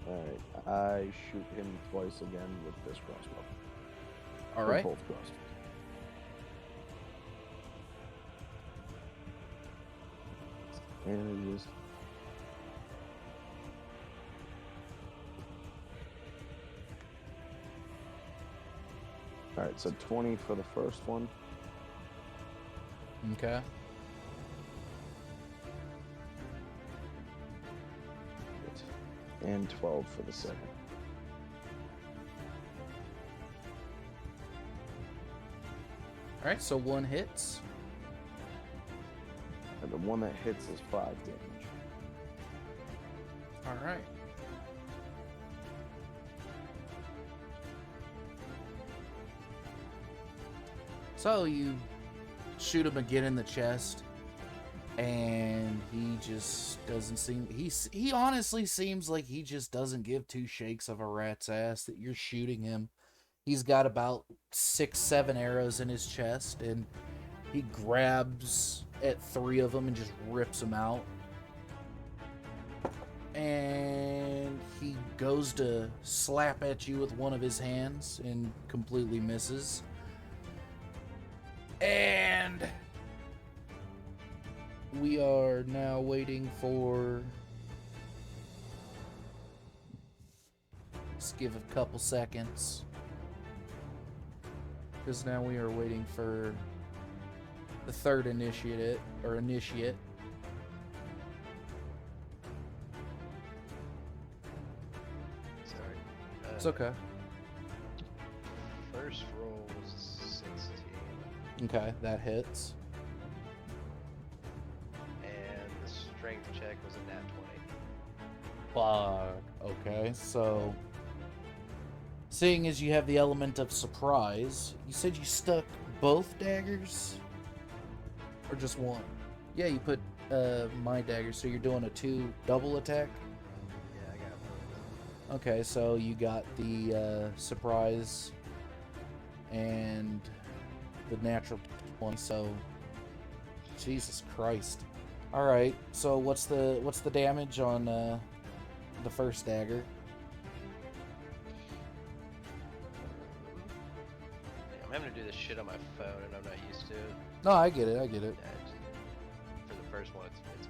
Alright, I shoot him twice again with this crossbow. All Or right. both crossbows. And it is. Alright, so 20 for the first one. Okay. And 12 for the second. All right. So one hits. And the one that hits is 5 damage. All right. So you shoot him again in the chest, and he just doesn't seem. He honestly seems like he just doesn't give two shakes of a rat's ass that you're shooting him. He's got about 6, 7 arrows in his chest, and he grabs at 3 of them and just rips them out. And he goes to slap at you with one of his hands and completely misses. And we are now waiting for... Let's give a couple seconds. Because now we are waiting for the third initiate. Sorry. It's okay. First roll was 16. Okay, that hits. And the strength check was a nat 20. Fuck. Okay, so... Seeing as you have the element of surprise, you said you stuck both daggers? Or just one? Yeah, you put my dagger, so you're doing a 2 double attack? Yeah, I got both. Okay, so you got the surprise and the natural 20, so Jesus Christ. Alright, so what's the damage on the first dagger? I'm having to do this shit on my phone and I'm not used to it. No, I get it. Yeah, for the first one, it's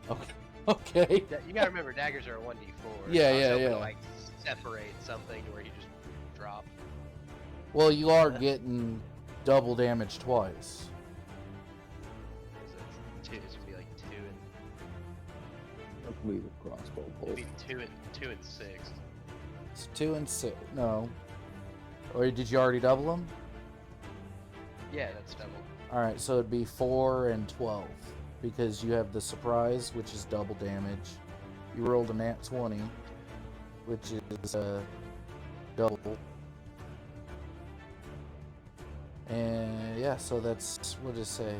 1. Okay. Okay. You gotta remember, daggers are a 1d4. Yeah, so I was hoping yeah. to, like, separate something to where you just drop. Well, you are getting double damage twice. It's gonna be like 2 and I believe the crossbow bolt. it'd be 2 and 6. It's 2 and 6. No. Or did you already double them? Yeah, that's double. Alright, so it'd be 4 and 12. Because you have the surprise, which is double damage. You rolled a nat 20, which is double. And yeah, so that's, what did it say?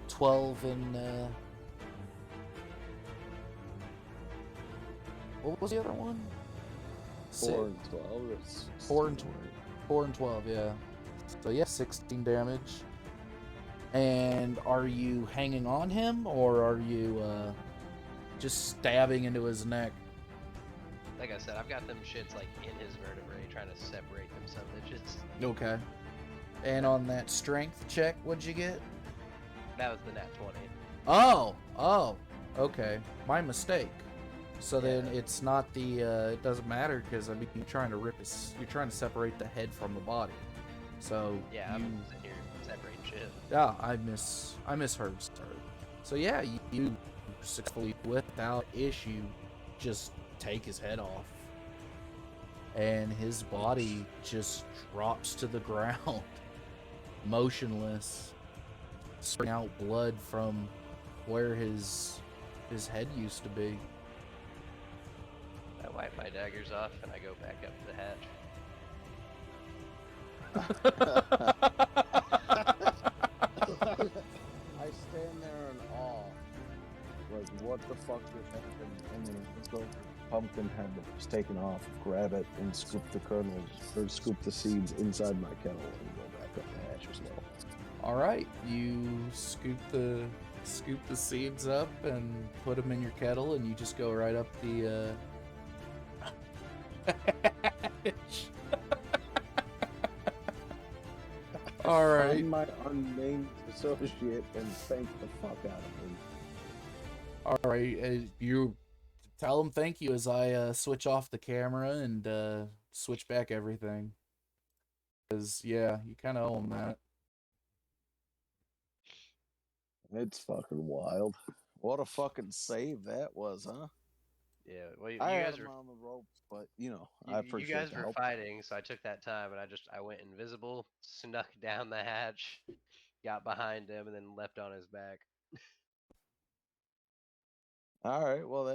12 and... what was the other one? 4 and 12. 4 and 12, yeah. So yeah, 16 damage. And are you hanging on him, or are you just stabbing into his neck? Like I said, I've got them shits like in his vertebrae, trying to separate them some bitches. Okay. And on that strength check, what'd you get? That was the nat 20. Oh, okay. My mistake. So then Yeah. it's not the, it doesn't matter, because I mean, you're trying to separate the head from the body. So Yeah, I'm sitting here separating shit. yeah, I misheard. Sorry. So yeah, you successfully, without issue, just take his head off, and his body just drops to the ground, motionless, spraying out blood from where his head used to be. I wipe my daggers off and I go back up the hatch. I stand there in awe. Like, what the fuck just happened? And then let's go. Pumpkin head that was taken off, grab it, and scoop the kernels, or scoop the seeds inside my kettle and go back up the hatch as well. All right, you scoop the seeds up and put them in your kettle, and you just go right up the hatch. All right. Find my unnamed associate and thank the fuck out of him. All right, you tell him thank you as I switch off the camera and switch back everything. Because yeah, you kind of owe him that. It's fucking wild. What a fucking save that was, huh? Yeah, well, you I had guys him were on the ropes, but I you appreciate guys the were help. fighting, so I took that time and I went invisible, snuck down the hatch, got behind him, and then leapt on his back. All right, well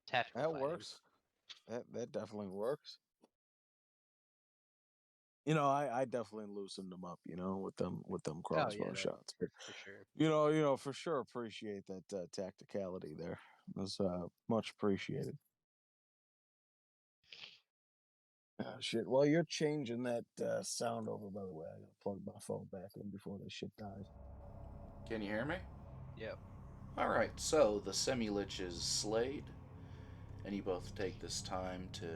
Tactical that fighting. works. That definitely works. I definitely loosened them up, with them Oh crossbow yeah, that shots. But for sure. for sure appreciate that tacticality there. It was much appreciated. Oh, shit. Well, you're changing that sound over, by the way. I gotta plug my phone back in before this shit dies. Can you hear me? Yep. Alright, so the semi-lich is slayed, and you both take this time to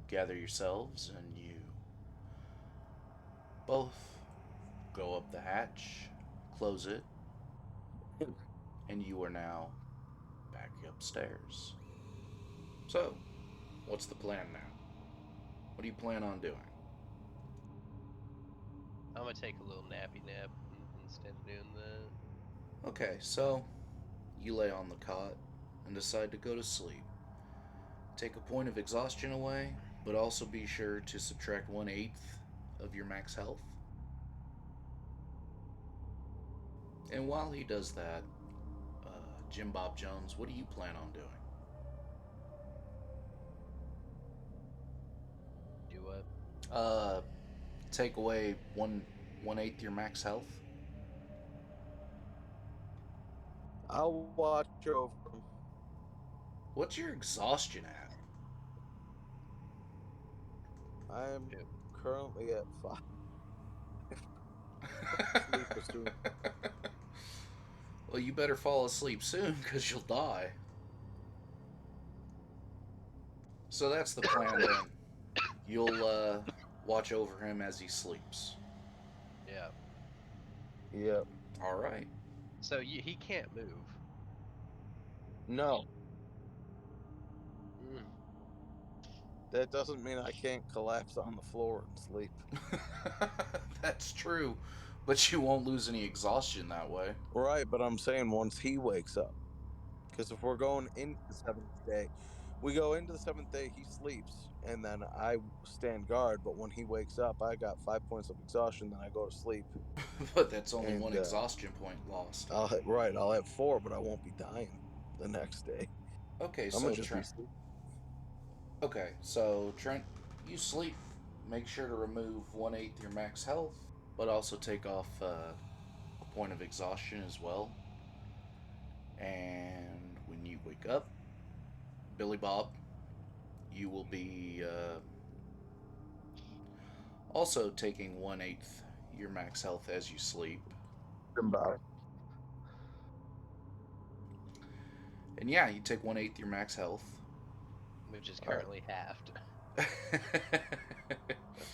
gather yourselves, and you both go up the hatch, close it, and you are now back upstairs. So, what's the plan now? What do you plan on doing? I'm gonna take a little nappy nap instead of doing that. Okay, so you lay on the cot and decide to go to sleep. Take a point of exhaustion away, but also be sure to subtract 1/8 of your max health. And while he does that, Jim Bob Jones, what do you plan on doing? Do what? Take away 1/8 your max health. I'll watch over him. What's your exhaustion at? I'm Yep. currently at 5. Sleep as soon. Well, you better fall asleep soon, because you'll die. So that's the plan then. You'll watch over him as he sleeps. Yeah. Yep. All right. So he can't move. No, Mm. that doesn't mean I can't collapse on the floor and sleep. That's true, but you won't lose any exhaustion that way. Right, but I'm saying once he wakes up. Because if we're going into the 7th day, we go into the 7th day, he sleeps, and then I stand guard. But when he wakes up, I got 5 points of exhaustion. Then I go to sleep, But that's only one and exhaustion point lost. I'll have 4, but I won't be dying the next day. Okay, I'm gonna so just be Trent. sleeping. Okay, so Trent, you sleep. Make sure to remove 1/8 your max health, but also take off a point of exhaustion as well. And when you wake up, Billy Bob, you will be also taking 1/8 your max health as you sleep. About And yeah, you take 1/8 your max health. Which is All right. currently halved.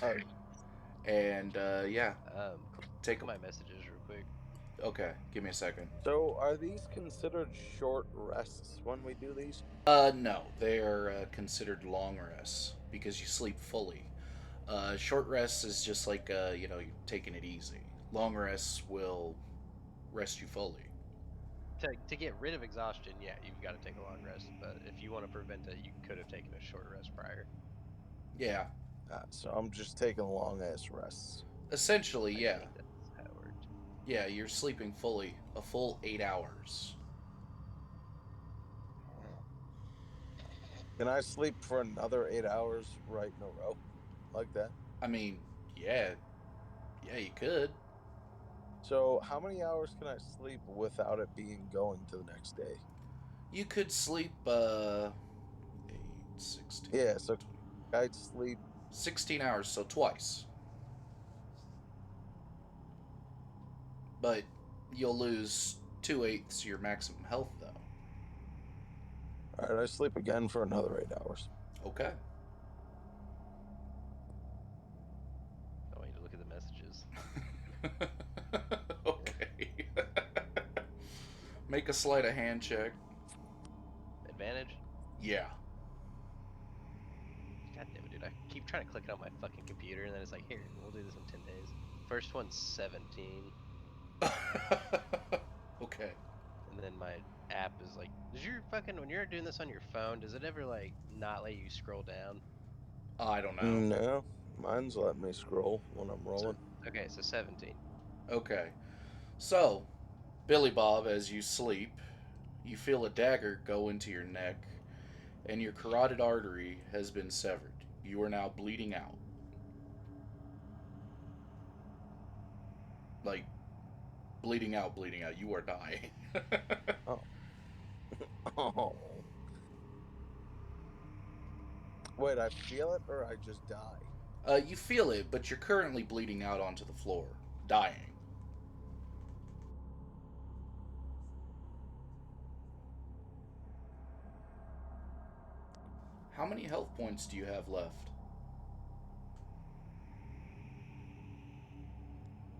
All right. And yeah, Look take at a. my messages real quick. Okay, give me a second. So, are these considered short rests when we do these? No, they're considered long rests because you sleep fully. Short rests is just like you're taking it easy. Long rests will rest you fully. To get rid of exhaustion, yeah, you've got to take a long rest. But if you want to prevent it, you could have taken a short rest prior. Yeah, So I'm just taking long ass rests. essentially, I yeah, think that's how it worked. yeah. You're sleeping fully, a full 8 hours. Can I sleep for another 8 hours right in a row, like that? I mean, yeah, yeah, you could. So, how many hours can I sleep without it being going to the next day? You could sleep 8, 16, Yeah, so I'd sleep. 16 hours, so twice. But you'll lose 2/8 your maximum health, though. All right, I sleep again for another 8 hours. Okay. I want you to look at the messages. Okay. Make a sleight of hand check. Advantage? Yeah. God damn it, dude. I keep trying to click it on my fucking computer, and then it's like, here, we'll do this in 10 days. First one's 17. Okay. And then my app is like, does your fucking, when you're doing this on your phone, does it ever, like, not let you scroll down? I don't know. No, mine's letting me scroll when I'm So, rolling. okay, so 17. Okay. So, Billy Bob, as you sleep, you feel a dagger go into your neck, and your carotid artery has been severed. You are now bleeding out. like bleeding out, bleeding out. You are dying. Oh. Oh. Wait, I feel it or I just die? You feel it, but you're currently bleeding out onto the floor, dying. How many health points do you have left?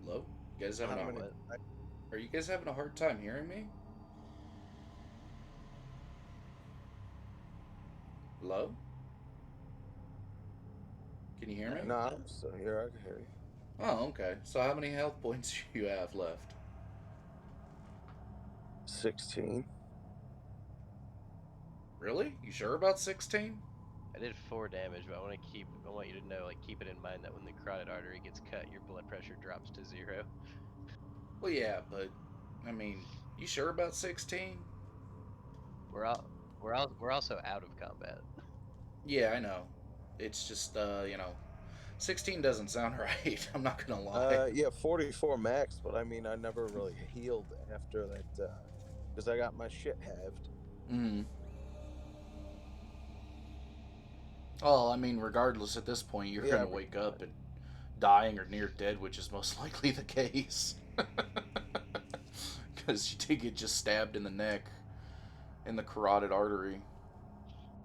Hello? You guys having How a many? What? Are you guys having a hard time hearing me? Hello? Can you hear me? No, No, no. I'm still here. I can hear you. Oh, okay. So how many health points do you have left? 16. Really? You sure about 16? I did 4 damage, but I want you to know, like, keep it in mind that when the carotid artery gets cut, your blood pressure drops to 0. Well, yeah, but I mean, you sure about 16? We're also out of combat. Yeah, I know. It's just 16 doesn't sound right. I'm not gonna lie. Yeah, 44 max, but I mean, I never really healed after that because I got my shit halved. Hmm. Well, I mean, regardless, at this point, you're Yeah, gonna wake up and dying or near dead, which is most likely the case. Because you did get just stabbed in the neck, in the carotid artery.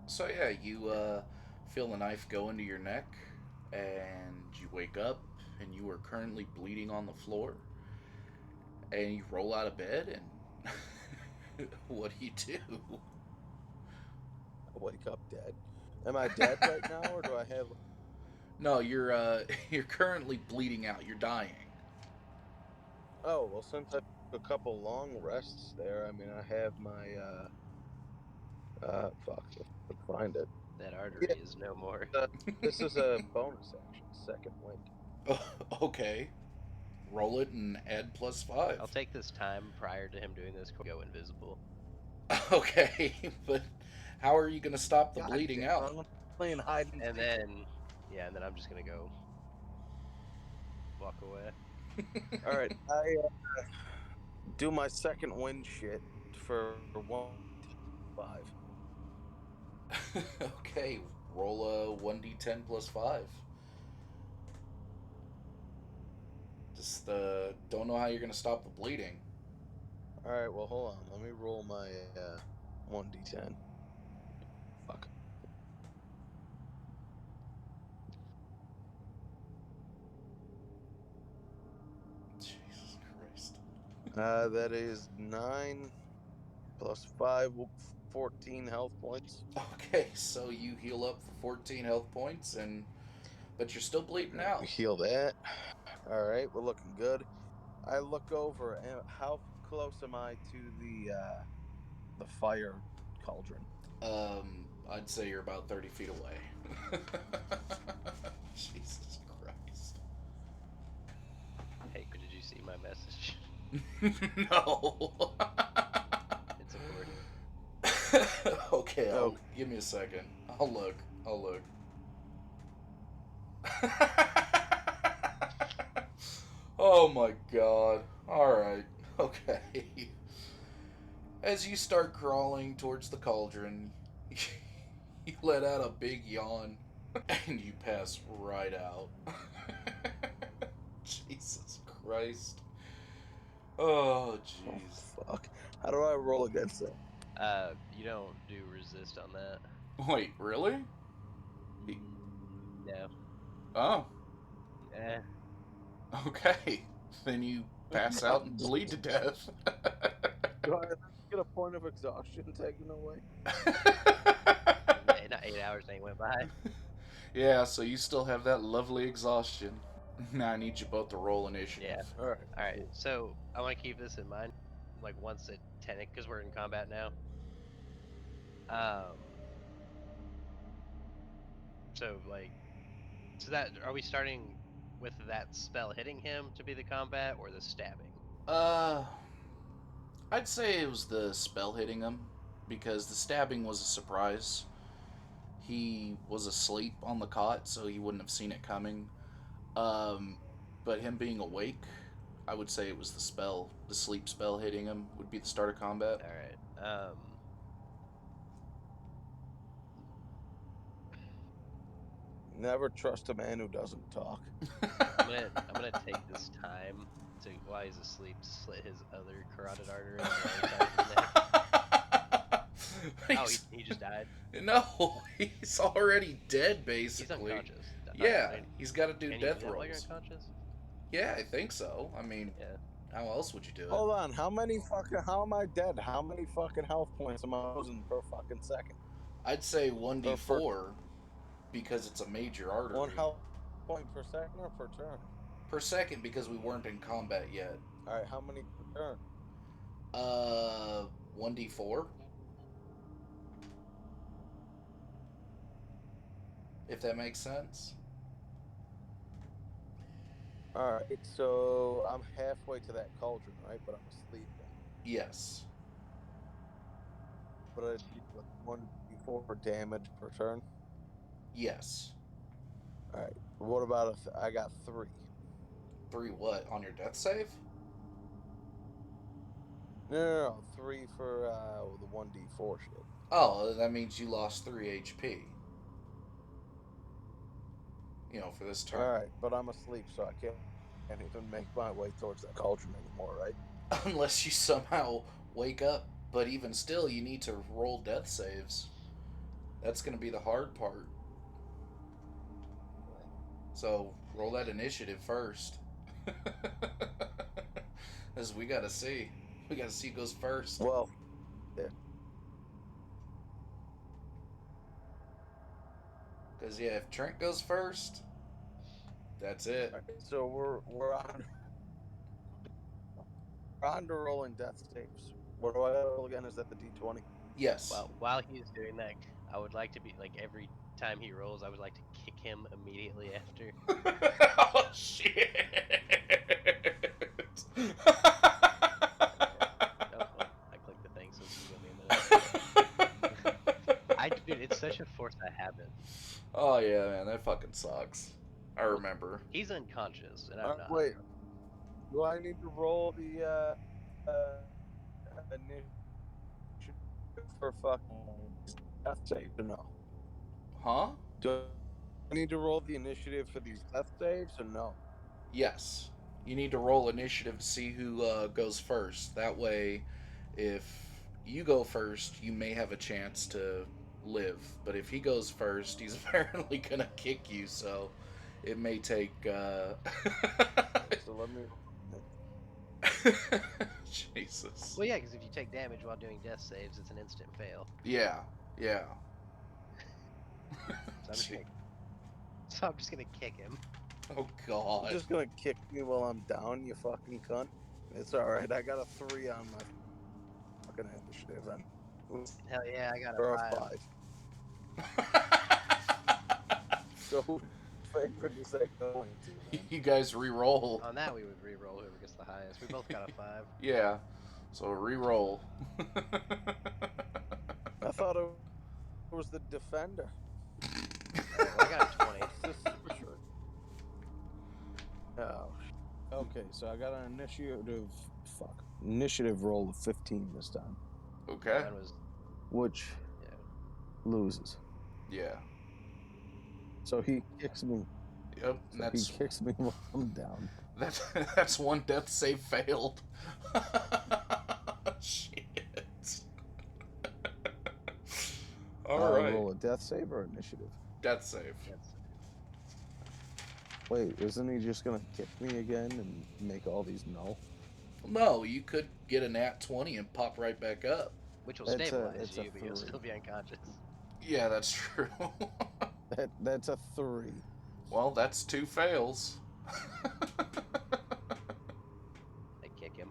So yeah, you feel the knife go into your neck, and you wake up, and you are currently bleeding on the floor, and you roll out of bed, and what do you do? I wake up dead. Am I dead right now, or do I have? No, you're you're currently bleeding out. You're dying. Oh well, since I took a couple long rests there, I mean, I have my fuck, if I can find it. That Yeah, artery is no more. this is a bonus action, second wind. Okay, roll it and add +5. I'll take this time prior to him doing this, go invisible. Okay, but how are you gonna stop the God bleeding damn, out? I'm playing hide and And seek. then, yeah, and then I'm just gonna go walk away. All right, I do my second wind shit for 1d5. Okay, roll a 1d10 +5. Just don't know how you're gonna stop the bleeding. All right, well, hold on. Let me roll my 1d10. Fuck. Jesus Christ. That is 9 plus 5, 14 health points. Okay, so you heal up for 14 health points, but you're still bleeding All right, we out. heal that. All right, we're looking good. I look over, and how close am I to the fire cauldron? I'd say you're about 30 feet away. Jesus Christ. Hey, did you see my message? No. It's important. Okay, Oh, give me a second. I'll look. I'll look. Oh my god. Alright. Okay. As you start crawling towards the cauldron, you let out a big yawn and you pass right out. Jesus Christ. Oh, oh, jeez. fuck. How do I roll against that? You don't do resist on that. Wait, really? No. Oh, Eh. okay. Then you pass out and bleed to death. Do I get a point of exhaustion taken away? Not 8 hours ain't went by. Yeah, so you still have that lovely exhaustion. Now I need you both to roll initiative. Yeah. All right. All right. Cool. So I want to keep this in mind. Like once it 10, because we're in combat now. Um. So like, so that are we starting with that spell hitting him to be the combat or the stabbing? Uh, I'd say it was the spell hitting him because the stabbing was a surprise. He was asleep on the cot, so he wouldn't have seen it coming. Um, but him being awake I would say it was the spell. The sleep spell hitting him would be the start of combat. All right. Never trust a man who doesn't talk. I'm gonna take this time to, while he's asleep, slit his other carotid artery on the other side of his neck. Oh, he just died. No, he's already dead, He's basically. unconscious. Yeah, Right? he's got to do Can you death do that while you're rolls. unconscious? Yeah, I think so. I mean, Yeah. how else would you do it? Hold on, how am I dead? How many fucking health points am I losing per fucking second? I'd say 1d4 because it's a major artery. 1 health point per second or per turn? Per second because we weren't in combat yet. Alright, how many per turn? 1d4. If that makes sense. Alright, so I'm halfway to that cauldron, right? But I'm asleep then. Yes. But I do 1d4 damage per turn. Yes. Alright, what about I got 3. 3 what? On your death save? No, 3 for the 1d4 shit. Oh, that means you lost 3 HP. You know, for this turn. Alright, but I'm asleep, so I can't even make my way towards that cauldron anymore, right? Unless you somehow wake up. But even still, you need to roll death saves. That's going to be the hard part. So, roll that initiative first. As we got to see. We got to see who goes first. Well, yeah. Because, yeah, if Trent goes first, that's it. Right, so we're on to rolling death saves. What do I roll again? Is that the D20? Yes. Well, while he's doing that, I would like to be like every time he rolls, I would like to kick him immediately after. Oh, shit. I clicked the thing, so it's gonna give me a minute. Dude, it's such a forced habit. Oh, yeah, man, that fucking sucks. I remember. He's unconscious, and I'm not. Wait, do I need to roll the initiative for fucking death saves or no? Huh? Do I need to roll the initiative for these death saves or no? Yes. You need to roll initiative to see who goes first. That way, if you go first, you may have a chance to live. But if he goes first, he's apparently going to kick you, so it may take... So let me... Jesus. Well, yeah, because if you take damage while doing death saves, it's an instant fail. Yeah, yeah. So I'm just gonna kick him. Oh, God. You're just gonna kick me while I'm down, you fucking cunt? It's alright, I got a 3 on my fucking initiative then. Hell yeah, I got Or a 5. So whose favorite is that going to, man? You guys re-roll. On that, we would re-roll whoever gets the highest. We both got a 5. Yeah, so re-roll. I thought it was the defender. Well, I got a 20. This is for sure. Oh. Okay, so I got an initiative roll of 15 this time. Okay. Mine was, Which loses. Yeah. So he kicks me. Yep. So he kicks me while I'm down. That's one death save failed. Shit. All right. Roll a death save or initiative? Death save. Wait, isn't he just gonna kick me again and make all these null? No, you could get a nat 20 and pop right back up. which will That's stabilize a you, but you'll 3. still be unconscious. Yeah, that's true. That's a 3. Well, that's 2 fails. I kick him.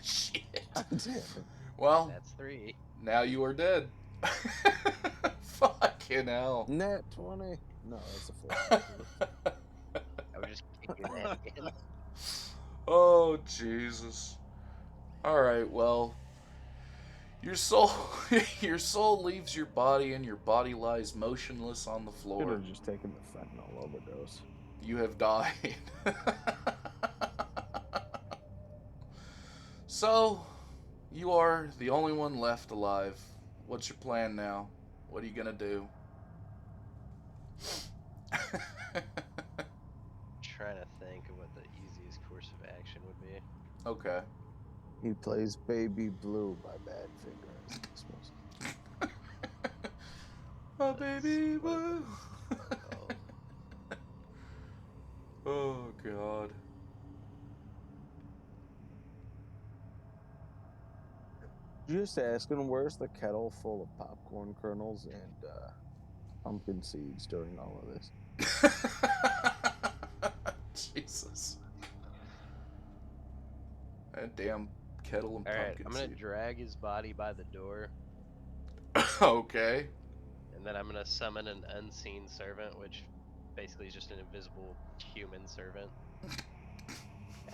Shit. Damn it. Well, That's 3. now you are dead. Fucking hell. Nat 20. No, that's a 4. I would just kick your head again. Oh, Jesus. Alright, well, your soul leaves your body and your body lies motionless on the Could floor. have just taken the fentanyl overdose. You have died. So, you are the only one left alive. What's your plan now? What are you gonna do? Trying to think of what the easiest course of action would be. Okay. He plays Baby Blue by Badfinger as Christmas. My That's baby what blue. it's called. Oh, God. Just asking, where's the kettle full of popcorn kernels and pumpkin seeds during all of this? Jesus. That damn kettle and All right, pumpkin I'm gonna seed. drag his body by the door, Okay. and then I'm gonna summon an unseen servant, which basically is just an invisible human servant.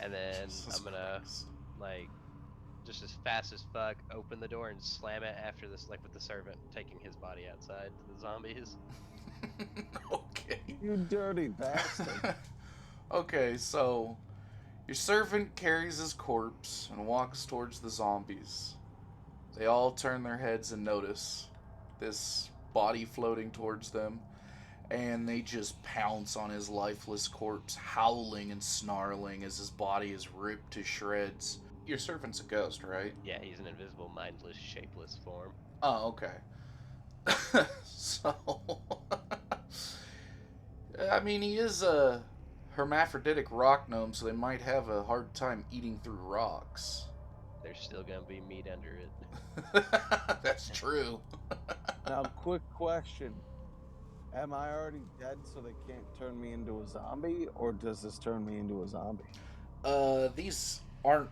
And then Jesus I'm gonna Christ. like just as fast as fuck open the door and slam it after this, like with the servant taking his body outside to the zombies. Okay. You dirty bastard. Okay, so your servant carries his corpse and walks towards the zombies. They all turn their heads and notice this body floating towards them, and they just pounce on his lifeless corpse, howling and snarling as his body is ripped to shreds. Your servant's a ghost, right? Yeah, he's an invisible, mindless, shapeless form. Oh, okay. So, I mean, he is a hermaphroditic rock gnome, so they might have a hard time eating through rocks. There's still gonna be meat under it. That's true. Now, quick question. Am I already dead so they can't turn me into a zombie, or does this turn me into a zombie? These aren't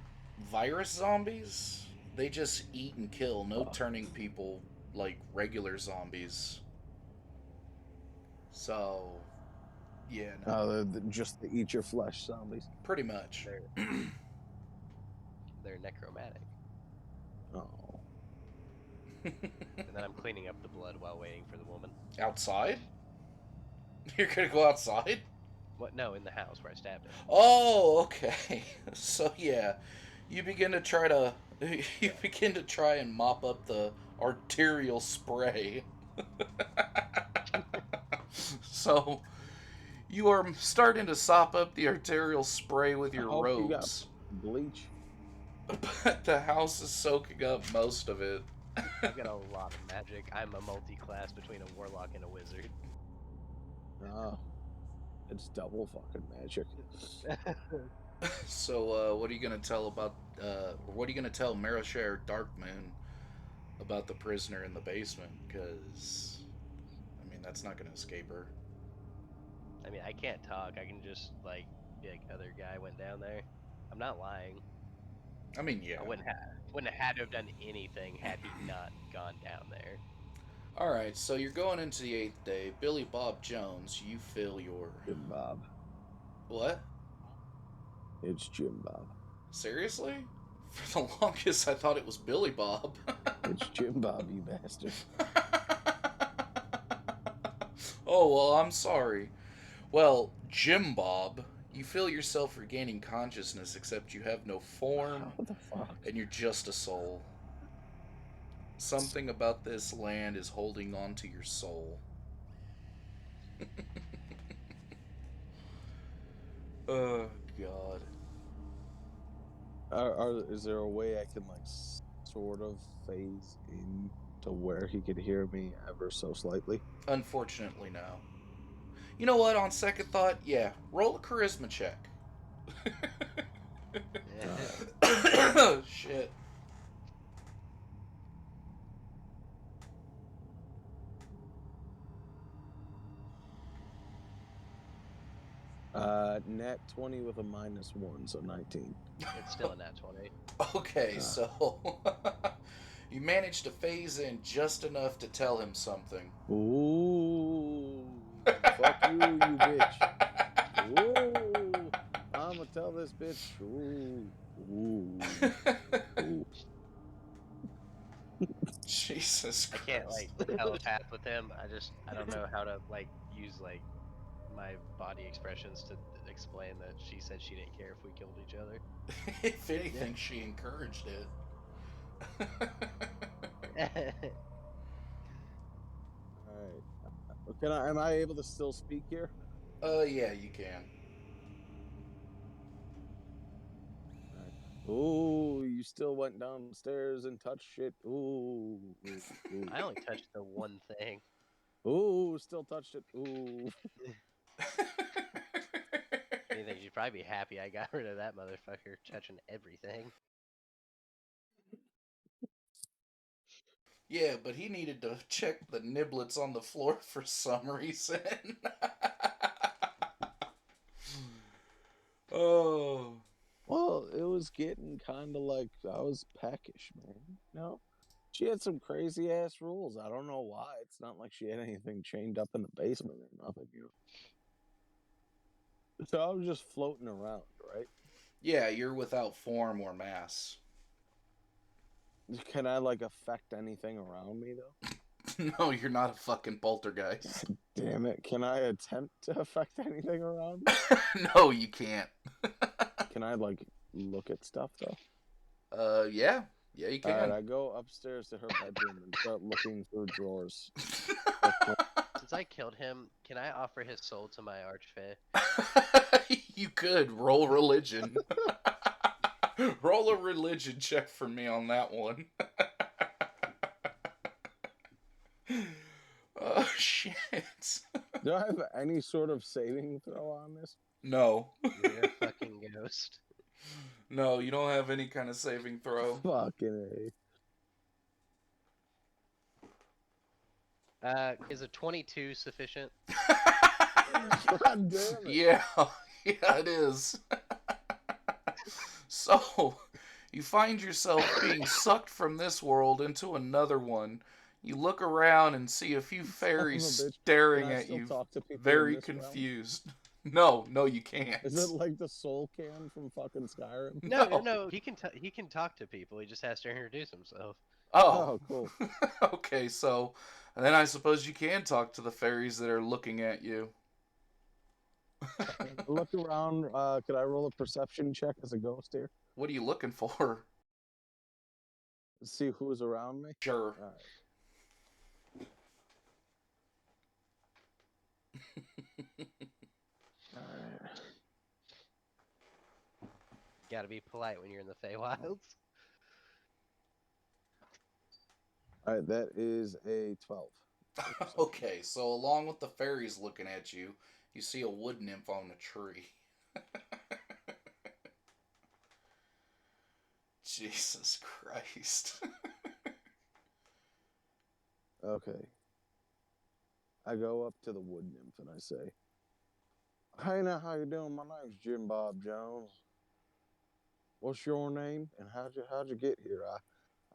virus zombies. They just eat and kill, no Oh. turning people like regular zombies. So, yeah, no, Just the eat your flesh zombies. pretty much. They're necromantic. Oh. And then I'm cleaning up the blood while waiting for the woman. Outside? You're gonna go outside? What? No, in the house where I stabbed him. Oh, okay. So yeah, you begin to try to and mop up the arterial spray. So you are starting to sop up the arterial spray with I your hope you got robes, bleach. but the house is soaking up most of it. I've got a lot of magic. I'm a multi-class between a warlock and a wizard. Oh, it's double fucking magic. So what are you gonna tell about? What are you gonna tell Marishare Darkmoon about the prisoner in the basement? Because I mean, that's not gonna escape her. I mean, I can't talk. I can just like be like, other guy went down there. I'm not lying. I mean, yeah. I wouldn't have had to have done anything had he not gone down there. All right, so you're going into the 8th day. Billy Bob Jones, you fill your Jim Bob. what? It's Jim Bob. Seriously? For the longest, I thought it was Billy Bob. It's Jim Bob, you bastard. Oh well, I'm sorry. Well, Jim Bob, you feel yourself regaining consciousness, except you have no form, How the fuck? and you're just a soul. Something about this land is holding on to your soul. Oh, God. Is there a way I can like sort of phase in to where he could hear me ever so slightly? Unfortunately, no. You know what? On second thought, yeah. Roll a charisma check. Shit. Nat 20 with a -1, so 19. It's still a nat 20. Okay, so you managed to phase in just enough to tell him something. Ooh, fuck you, you bitch. Ooh, I'ma tell this bitch. Ooh, ooh, ooh. Jesus I Christ. can't like telepath with him. I don't know how to like use like my body expressions to explain that she said she didn't care if we killed each other. If anything, she encouraged it. All right. Am I able to still speak here? Yeah, you can. All right. Ooh, you still went downstairs and touched shit. Ooh. Ooh. I only touched the one thing. Ooh, still touched it. Ooh. Anything, she'd probably be happy I got rid of that motherfucker touching everything. Yeah, but he needed to check the niblets on the floor for some reason. Oh. Well, it was getting kind of like I was peckish, man. No, she had some crazy ass rules. I don't know why. It's not like she had anything chained up in the basement or nothing, So I was just floating around, right? Yeah, you're without form or mass. Can I like affect anything around me though? No, you're not a fucking poltergeist. Damn it! Can I attempt to affect anything around me? No, you can't. Can I like look at stuff though? Yeah. Yeah, you All right, can. I go upstairs to her bedroom and start looking through drawers. Since I killed him, can I offer his soul to my archfey? You could roll religion. Roll a religion check for me on that one. Oh, shit. Do I have any sort of saving throw on this? No. You're a fucking ghost. No, you don't have any kind of saving throw. Fucking Is a 22 sufficient? A. God damn it. Yeah, yeah, it is. So, you find yourself being sucked from this world into another one. You look around and see a few fairies Son of a bitch. staring Can I at still you, talk to people in very this realm? confused. No, you can't. Is it like the soul can from fucking Skyrim? No. He can talk to people. He just has to introduce himself. Oh, Oh, cool. Okay, so and then I suppose you can talk to the fairies that are looking at you. Look around. Could I roll a perception check as a ghost here? What are you looking for? See who's around me? Sure. All right. Gotta be polite when you're in the Feywilds. All right, that is a 12. Okay, so along with the fairies looking at you, you see a wood nymph on a tree. Jesus Christ. Okay. I go up to the wood nymph and I say, "Hey, now, how you doing? My name's Jim Bob Jones. What's your name? And how'd you get here?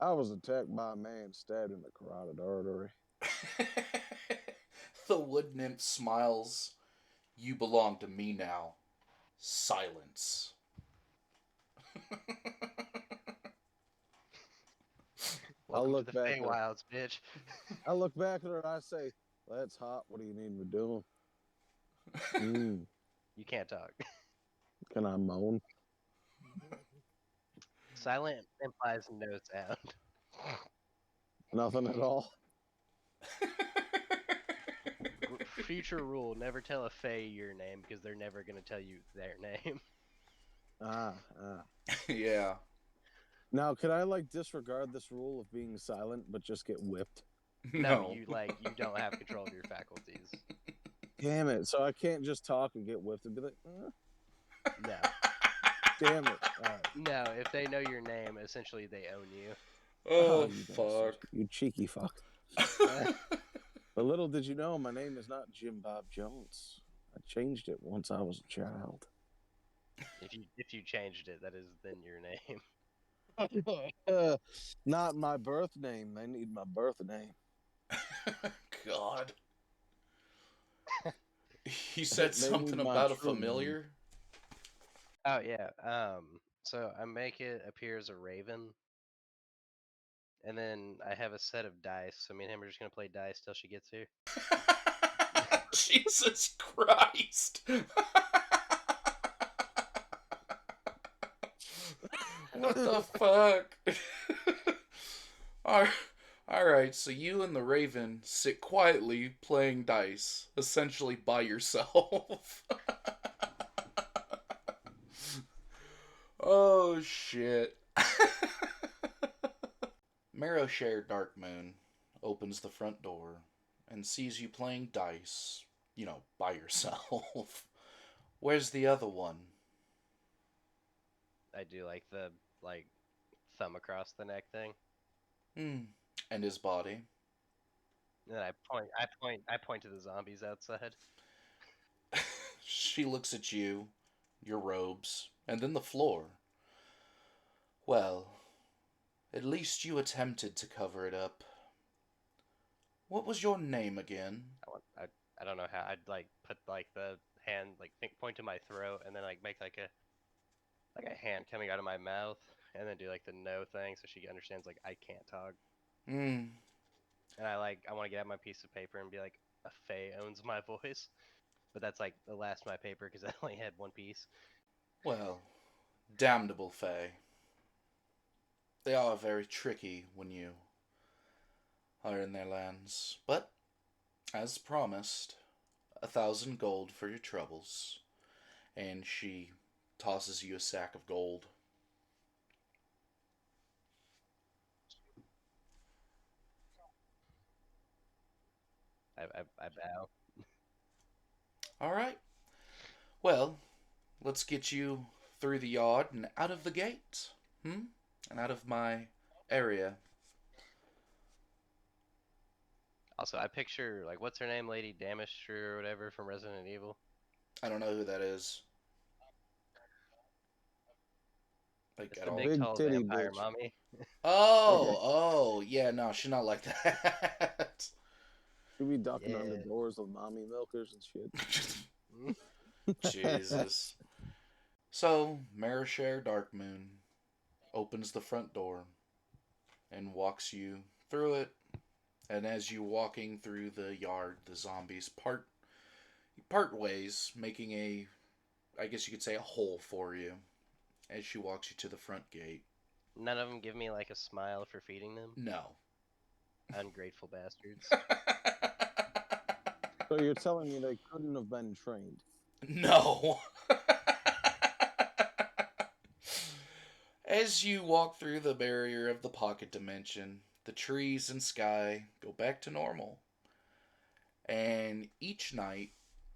I was attacked by a man stabbed in the carotid artery." The wood nymph smiles. You belong to me now. Silence. Welcome to look the back at her. Feywilds, bitch. I look back at her and I say, "That's hot. What do you need me doing?" Mm, You can't talk. can I moan? Silent implies no sound. Nothing at all. Future rule: never tell a Fey your name because they're never gonna tell you their name. Ah. Yeah. Now, can I like disregard this rule of being silent but just get whipped? No, you don't have control of your faculties. Damn it! So I can't just talk and get whipped and be like, No. damn it! All right. No, if they know your name, essentially they own you. Oh, you fuck. bastard. You cheeky fuck. But little did you know, my name is not Jim Bob Jones. I changed it once I was a child. If you changed it, that is then your name. Not my birth name. They need my birth name. God. You said They something need my about a true name. familiar? Oh yeah. So I make it appear as a raven. And then I have a set of dice, so me and him are just gonna play dice till she gets here. Jesus Christ. What the fuck? All right, so you and the Raven sit quietly playing dice, essentially by yourself. Oh shit. Marrowshare Darkmoon opens the front door and sees you playing dice, by yourself. Where's the other one? I do like the like thumb across the neck thing. Hmm. And his body? And then I point to the zombies outside. She looks at you, your robes, and then the floor. Well, at least you attempted to cover it up. What was your name again? I want I don't know how I'd like put like the hand like point to my throat and then like make like a hand coming out of my mouth and then do like the no thing so she understands like I can't talk. Hmm. And I want to get out my piece of paper and be like a fae owns my voice. But that's like the last of my paper because I only had one piece. Well, damnable Fae. They are very tricky when you are in their lands. But, as promised, 1,000 gold for your troubles. And she tosses you a sack of gold. I bow. All right. Well, let's get you through the yard and out of the gate. Hmm? And out of my area. Also, I picture like what's her name, Lady Damistry or whatever from Resident Evil. I don't know who that is. Like, It's at the all. big Big tall titty vampire bitch. mommy. Yeah. Oh, yeah, no, she's not like that. She be ducking under Yeah. doors of mommy milkers and shit. Jesus. So, Marishare Darkmoon opens the front door and walks you through it. And as you walking through the yard, the zombies part ways, making I guess you could say, a hole for you as she walks you to the front gate. None of them give me like a smile for feeding them. No. Ungrateful bastards. So you're telling me they couldn't have been trained? No. As you walk through the barrier of the pocket dimension, the trees and sky go back to normal. And each night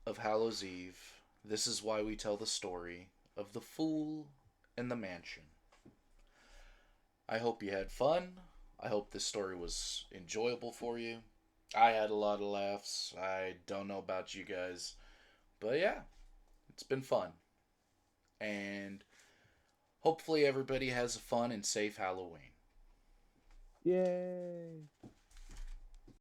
of Hallows Eve, this is why we tell the story of the fool and the mansion. I hope you had fun. I hope this story was enjoyable for you. I had a lot of laughs. I don't know about you guys. But yeah, it's been fun. And hopefully everybody has a fun and safe Halloween. Yay!